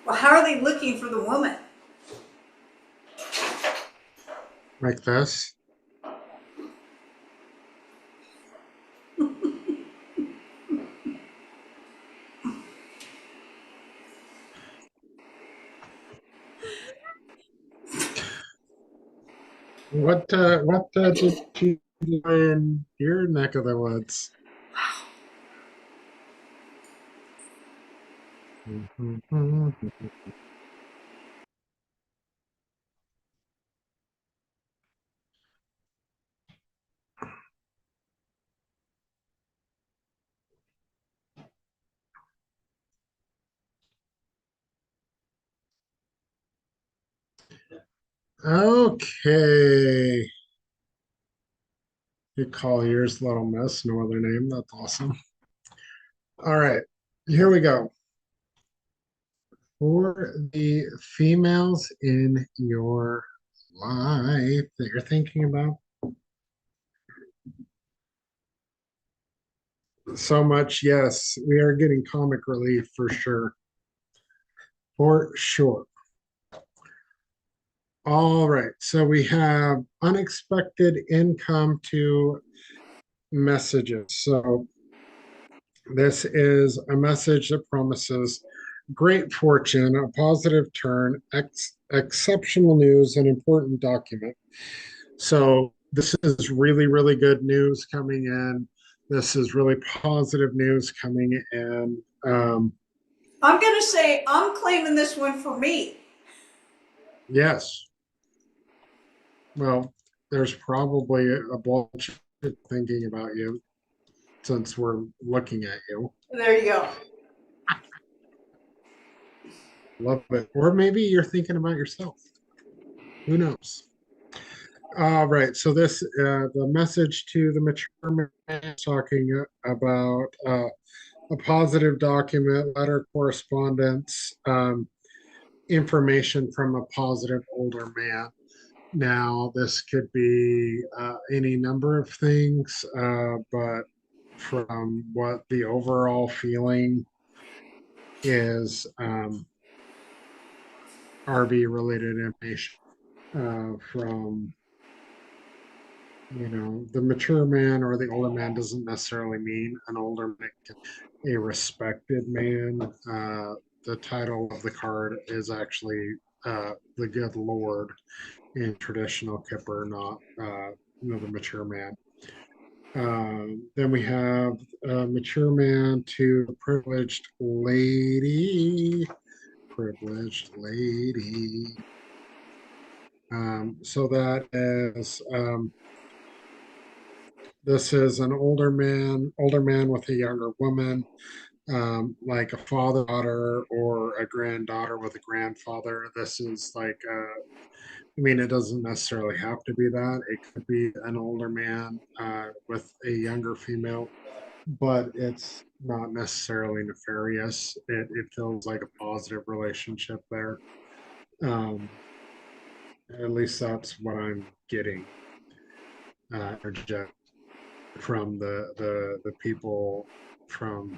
S2: Well, how are they looking for the woman?
S1: Like this. What did you do in your neck of the woods? Okay. You call yours Little Miss, no other name. That's awesome. All right. Here we go. For the females in your life that you're thinking about, so much, yes, we are getting comic relief for sure. For sure. All right. So we have unexpected income to messages. So this is a message that promises great fortune, a positive turn, exceptional news, an important document. So this is really, really good news coming in. This is really positive news coming in.
S2: I'm going to say I'm claiming this one for me.
S1: Yes. Well, there's probably a bunch of thinking about you since we're looking at you.
S2: There you go.
S1: Love it. Or maybe you're thinking about yourself. Who knows? All right. So the message to the mature man is talking about a positive document, letter correspondence, information from a positive older man. Now, this could be any number of things, but from what the overall feeling is, RV related information from the mature man or the older man doesn't necessarily mean an older man, a respected man. The title of the card is actually the good Lord in traditional Kipper, not the mature man. Then we have mature man to privileged lady. Privileged lady. So that is this is an older man with a younger woman. like a father-daughter or a granddaughter with a grandfather. This is like, I mean, it doesn't necessarily have to be that. It could be an older man with a younger female, but it's not necessarily nefarious. It feels like a positive relationship there. Um, at least that's what I'm getting from the people, from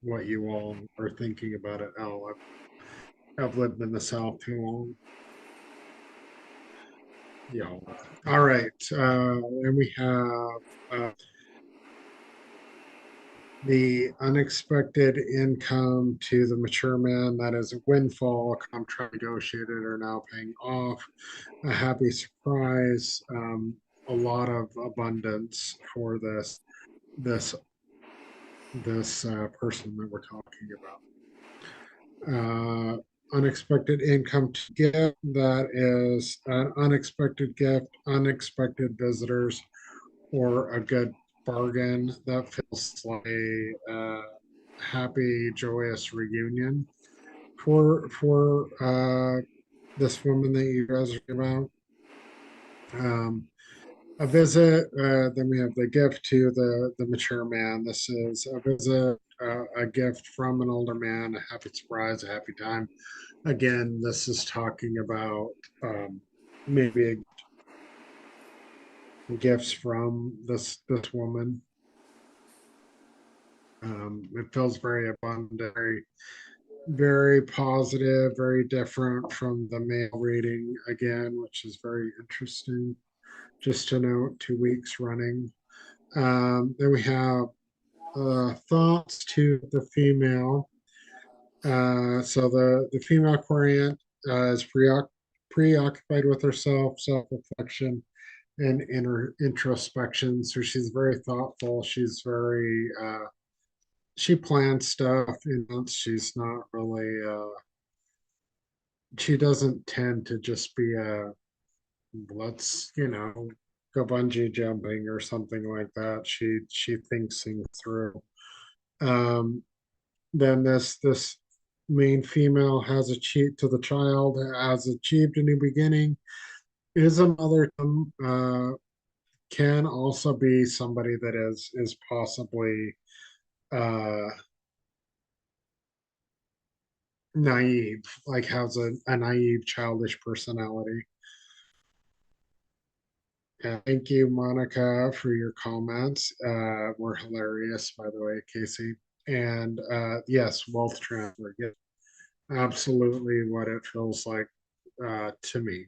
S1: what you all are thinking about it. Oh, I've lived in the South too long. Yeah. All right. And we have the unexpected income to the mature man. That is a windfall. Contract negotiated are now paying off. A happy surprise. A lot of abundance for this person that we're talking about. Unexpected income to gift. That is an unexpected gift, unexpected visitors, or a good bargain. That feels like a happy, joyous reunion for this woman that you guys are about. Um, a visit. Then we have the gift to the mature man. This is a visit, a gift from an older man, a happy surprise, a happy time. Again, this is talking about maybe gifts from this woman. It feels very abundant, very positive, very different from the male reading again, which is very interesting. Just to note, 2 weeks running. Then we have thoughts to the female. So the female querent is preoccupied with herself, self-reflection, and inner introspection. So she's very thoughtful. She's very she plans stuff. You know, she's not really. She doesn't tend to just be a let's go bungee jumping or something like that. She thinks things through. Um, then this main female has achieved to the child, has achieved a new beginning, is a mother, can also be somebody that is possibly uh naive, like has a naive childish personality. Thank you, Monica, for your comments. Were hilarious, by the way, Kasey. And yes, wealth transfer. Yeah, absolutely what it feels like to me.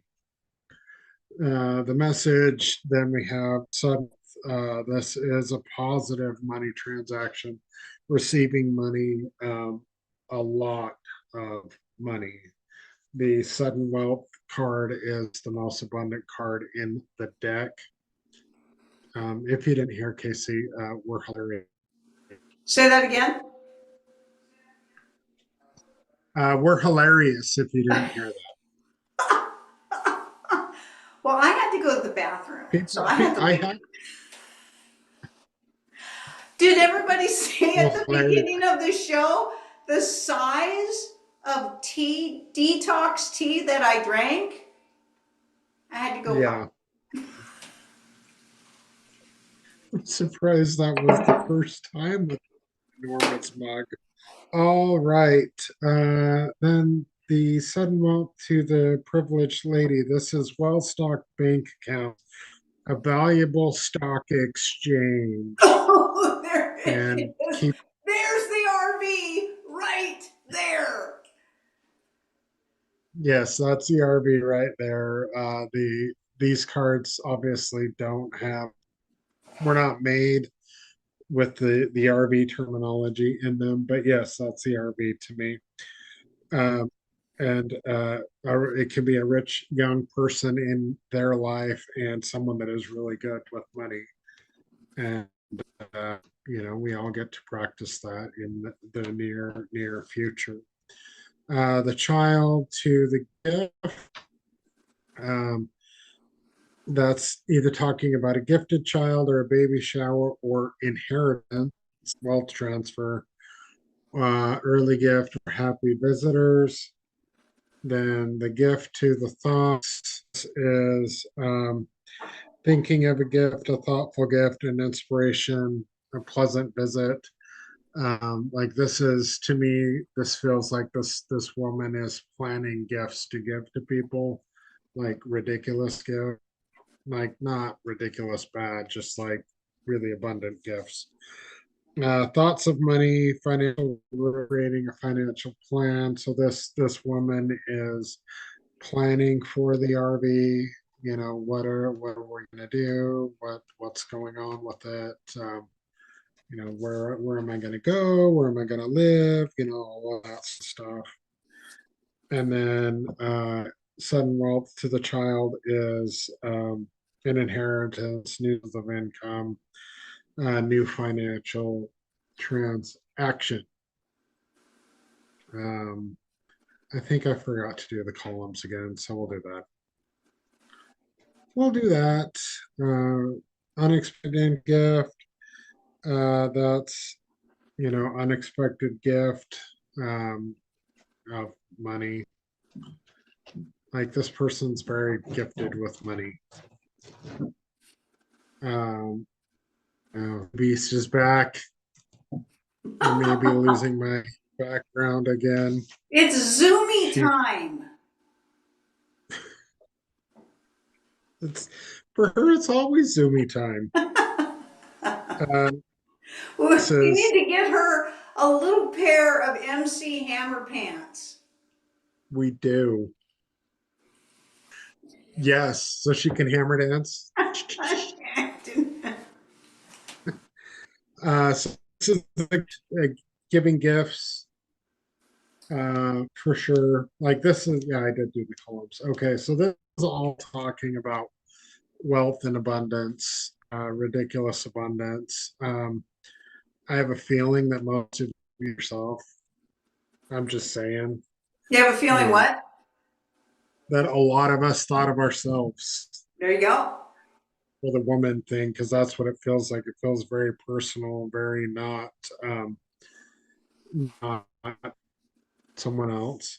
S1: The message, then we have sudden, this is a positive money transaction, receiving money, a lot of money. The sudden wealth card is the most abundant card in the deck. If you didn't hear Kasey, we're hilarious.
S2: Say that again.
S1: We're hilarious if you didn't hear that.
S2: Well, I had to go to the bathroom, so I had to
S1: I
S2: leave.
S1: have
S2: Did everybody see at
S1: well,
S2: the
S1: hilarious.
S2: beginning of the show the size of tea, detox tea that I drank? I had to go
S1: Yeah, I'm surprised that was the first time with enormous mug. All right. Then the sudden wealth to the privileged lady. This is well-stocked bank account, a valuable stock exchange,
S2: Oh, there it
S1: and
S2: is.
S1: keep.
S2: There's the RV right there.
S1: Yes, that's the RV right there. These cards obviously don't have. We're not made with the RV terminology in them, but yes, that's the RV to me. Um, and it can be a rich young person in their life and someone that is really good with money, and uh, we all get to practice that in the near future. The child to the gift, um, that's either talking about a gifted child or a baby shower or inheritance, wealth transfer. early gift or happy visitors. Then the gift to the thoughts is thinking of a gift, a thoughtful gift, an inspiration, a pleasant visit. Like this is to me, this feels like this woman is planning gifts to give to people, like ridiculous gift, like not ridiculous bad, just like really abundant gifts. Thoughts of money, financial, creating a financial plan. So this woman is planning for the RV. You know, what are we gonna do? What's going on with it? You know, where am I gonna go? Where am I gonna live? You know, all of that stuff. And then sudden wealth to the child is an inheritance, news of income, new financial transaction. Um, I think I forgot to do the columns again, so we'll do that. We'll do that. Unexpected gift. That's, you know, unexpected gift of money. Like this person's very gifted with money. Um, Beast is back. I may be losing my background again.
S2: It's Zoomy
S1: She,
S2: time.
S1: it's for her. It's always Zoomy time. Um,
S2: We
S1: this is
S2: need to get her a little pair of MC Hammer pants.
S1: we do. Yes, so she can hammer dance. So this is like giving gifts for sure. Like this is, yeah, I did do the columns. Okay, so this is all talking about wealth and abundance, ridiculous abundance. I have a feeling that most of you yourself, I'm just saying,
S2: You have a feeling
S1: um,
S2: what?
S1: that a lot of us thought of ourselves
S2: There you go.
S1: for the woman thing, because that's what it feels like. It feels very personal, very um, not someone else.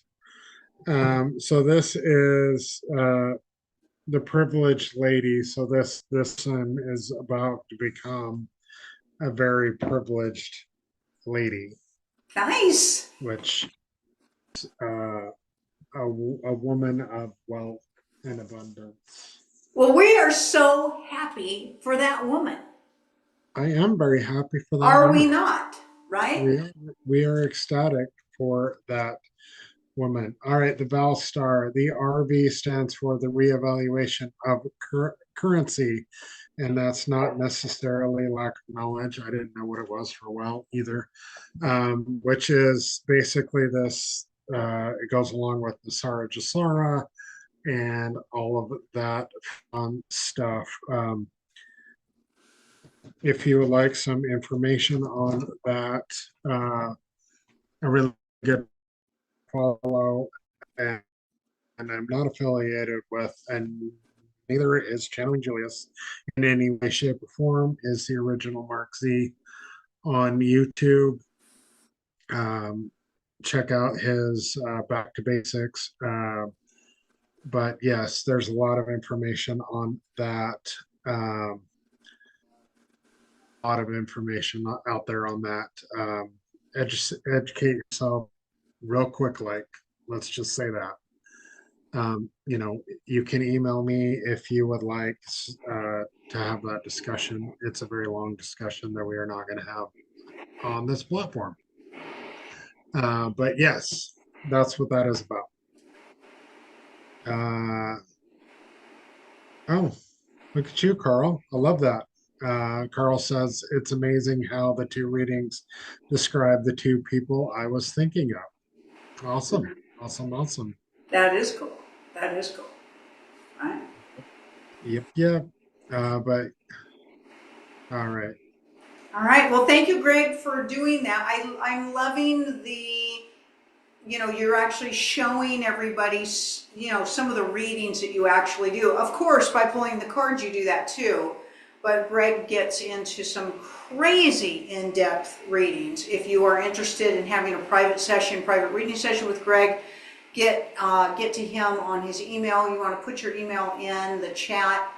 S1: So this is the privileged lady. So this one is about to become a very privileged lady,
S2: Nice.
S1: which uh, a woman of wealth and abundance.
S2: Well, we are so happy for that woman.
S1: I am very happy for that
S2: Are we
S1: woman.
S2: not? Right?
S1: We are, we are ecstatic for that woman. All right, the Val Star. The RV stands for the reevaluation of currency, and that's not necessarily lack of knowledge. I didn't know what it was for a while either, which is basically this. It goes along with the Sara Jasara and all of that fun stuff. If you would like some information on that, a really good follow, and, and I'm not affiliated with, and neither is Channeling Julius in any way, shape, or form, is the original Mark Z on YouTube. Um, Check out his Back to Basics. But yes, there's a lot of information on that. Um, a lot of information out there on that. Educate yourself real quick, like, let's just say that. You know, you can email me if you would like to have that discussion. It's a very long discussion that we are not going to have on this platform. But yes, that's what that is about. Oh, look at you, Carl. I love that. Carl says it's amazing how the two readings describe the two people I was thinking of. Awesome. Awesome. Awesome.
S2: That is cool. That is cool. Right?
S1: Yep. Yep. But all right.
S2: All right. Well, thank you, Greg, for doing that. I'm loving the, you're actually showing everybody, some of the readings that you actually do. Of course, by pulling the cards, you do that too. but Greg gets into some crazy in-depth readings. If you are interested in having a private reading session with Greg, get to him on his email. You want to put your email in the chat.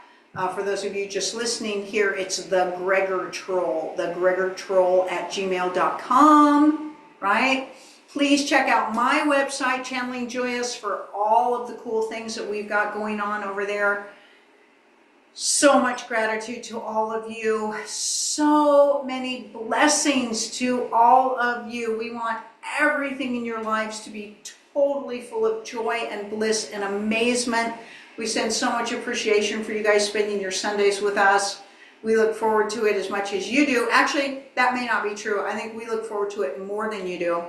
S2: For those of you just listening here, it's the Gregor Troll, thegregortroll@gmail.com, right? Please check out my website, Channeling Julius, for all of the cool things that we've got going on over there. So much gratitude to all of you. So many blessings to all of you. We want everything in your lives to be totally full of joy and bliss and amazement. We send so much appreciation for you guys spending your Sundays with us. We look forward to it as much as you do. Actually, that may not be true. I think we look forward to it more than you do.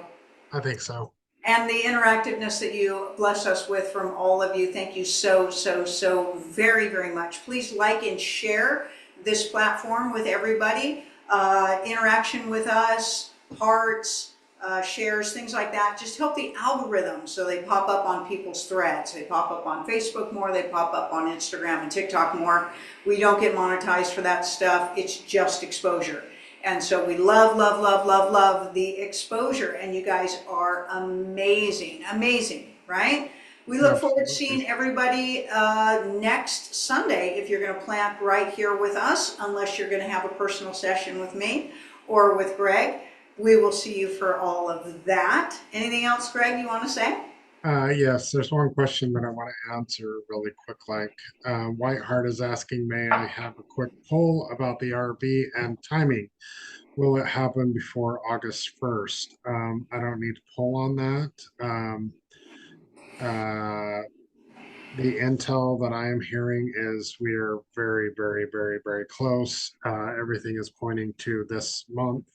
S1: I think so.
S2: And the interactiveness that you bless us with from all of you. Thank you so, so, so very, very much. Please like and share this platform with everybody. Interaction with us, hearts, shares, things like that. Just help the algorithm so they pop up on people's threads. They pop up on Facebook more. They pop up on Instagram and TikTok more. We don't get monetized for that stuff. It's just exposure. And so we love, love, love, love, love the exposure. And you guys are amazing, amazing, right? We look forward to seeing everybody next Sunday if you're going to plant right here with us, unless you're going to have a personal session with me or with Greg. We will see you for all of that. Anything else, Greg, you want to say?
S1: Yes, there's one question that I want to answer really quick. Whiteheart is asking, may I have a quick poll about the RV and timing? Will it happen before August 1st? I don't need to poll on that. The intel that I am hearing is we are very, very, very, very close. Everything is pointing to this month,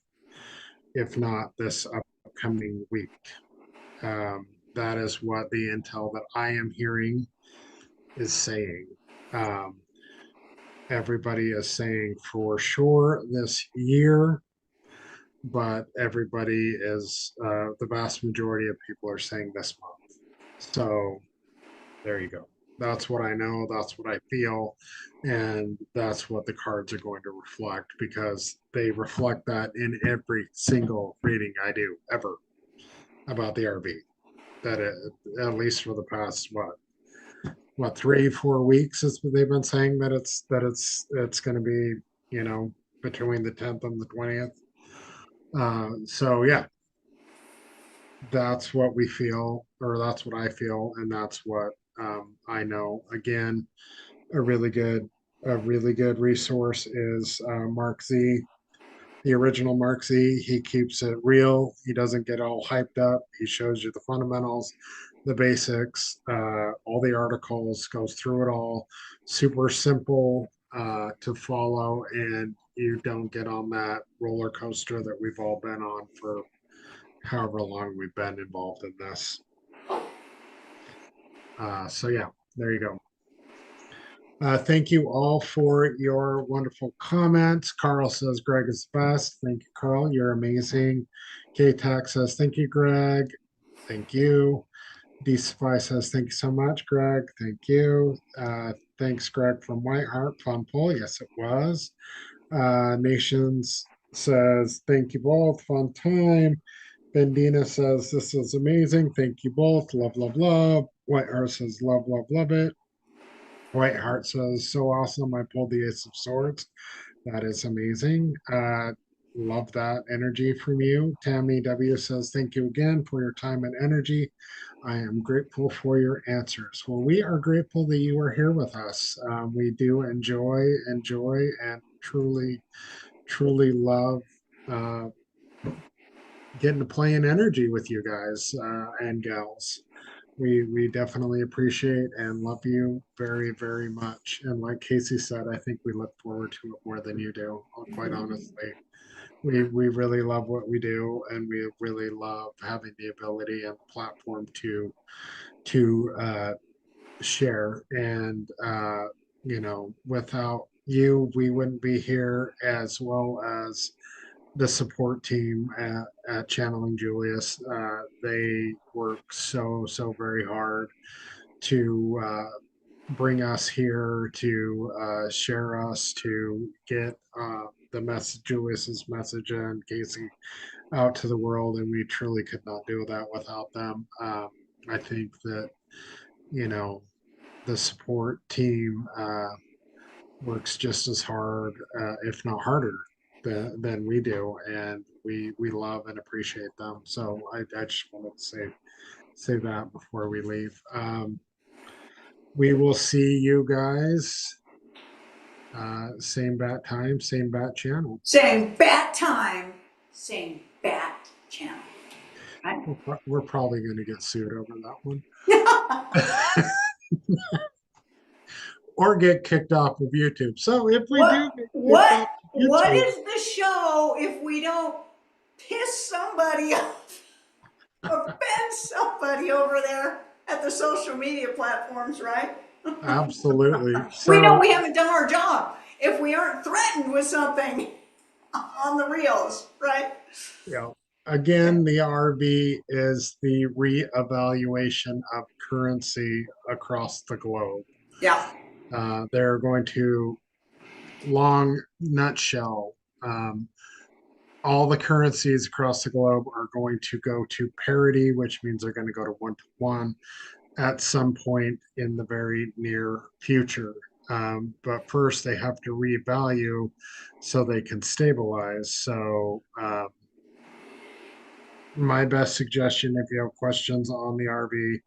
S1: if not this upcoming week. That is what the intel that I am hearing is saying. Everybody is saying for sure this year, but everybody is, the vast majority of people are saying this month. So there you go. That's what I know. That's what I feel. And that's what the cards are going to reflect, because they reflect that in every single reading I do ever about the RV. That it, at least for the past, what 3-4 weeks is what they've been saying, that it's going to be, between the 10th and the 20th. So yeah, that's what we feel, or that's what I feel, and that's what I know. Again, a really good resource is Mark Z, the original Mark Z. He keeps it real. He doesn't get all hyped up. He shows you the fundamentals, the basics, all the articles, goes through it all. Super simple to follow, and you don't get on that roller coaster that we've all been on for however long we've been involved in this. So yeah, there you go. Thank you all for your wonderful comments. Carl says Greg is the best. Thank you, Carl. You're amazing. K-Tac says thank you, Greg. Thank you. D-Spy says thank you so much, Greg. Thank you. Thanks, Greg from Whiteheart. Fun poll. Yes, it was. Nations says thank you both. Fun time. Bendina says this is amazing. Thank you both. Love, love, love. Whiteheart says love, love, love it. Whiteheart says so awesome. I pulled the Ace of Swords. That is amazing. Love that energy from you. Tammy W says thank you again for your time and energy. I am grateful for your answers. Well, we are grateful that you are here with us. We do enjoy, and truly, truly love getting to play in energy with you guys and gals. We definitely appreciate and love you very, very much. And like Kasey said, I think we look forward to it more than you do, quite honestly. We really love what we do, and we really love having the ability and the platform to share. And without you, we wouldn't be here, as well as the support team at Channeling Julius. They work so very hard to bring us here, to share us, to get the message, Julius's message and Kasey out to the world, and we truly could not do that without them. I think that, you know, the support team works just as hard, if not harder, than we do, and we love and appreciate them. So I just wanted to say that before we leave. We will see you guys same bat time, same bat channel.
S2: Same bat time, same bat channel. Right?
S1: We're probably going to get sued over that one. Or get kicked off of YouTube. So if we do get kicked off of
S2: What
S1: YouTube,
S2: is the show if we don't piss somebody off, offend somebody over there at the social media platforms, right?
S1: absolutely.
S2: We know
S1: So,
S2: we haven't done our job if we aren't threatened with something on the reels, right?
S1: you know, again, the RV is the reevaluation of currency across the globe.
S2: Yeah.
S1: They're going to, long nutshell, all the currencies across the globe are going to go to parity, which means they're going to go to 1 to 1 at some point in the very near future. But first, they have to revalue so they can stabilize. So, my best suggestion, if you have questions on the RV,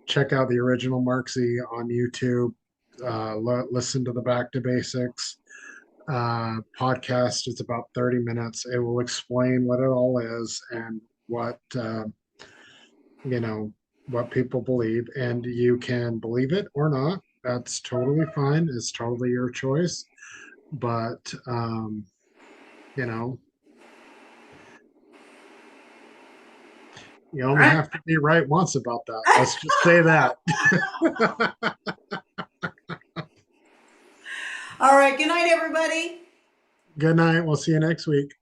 S1: check out the original Marksy on YouTube. Listen to the Back to Basics podcast. It's about 30 minutes. It will explain what it all is and what, you know, what people believe, and you can believe it or not. That's totally fine. It's totally your choice. But, you know, you
S2: All
S1: only
S2: right.
S1: have to be right once about that. Let's just say that.
S2: All right. Good night, everybody.
S1: Good night. We'll see you next week.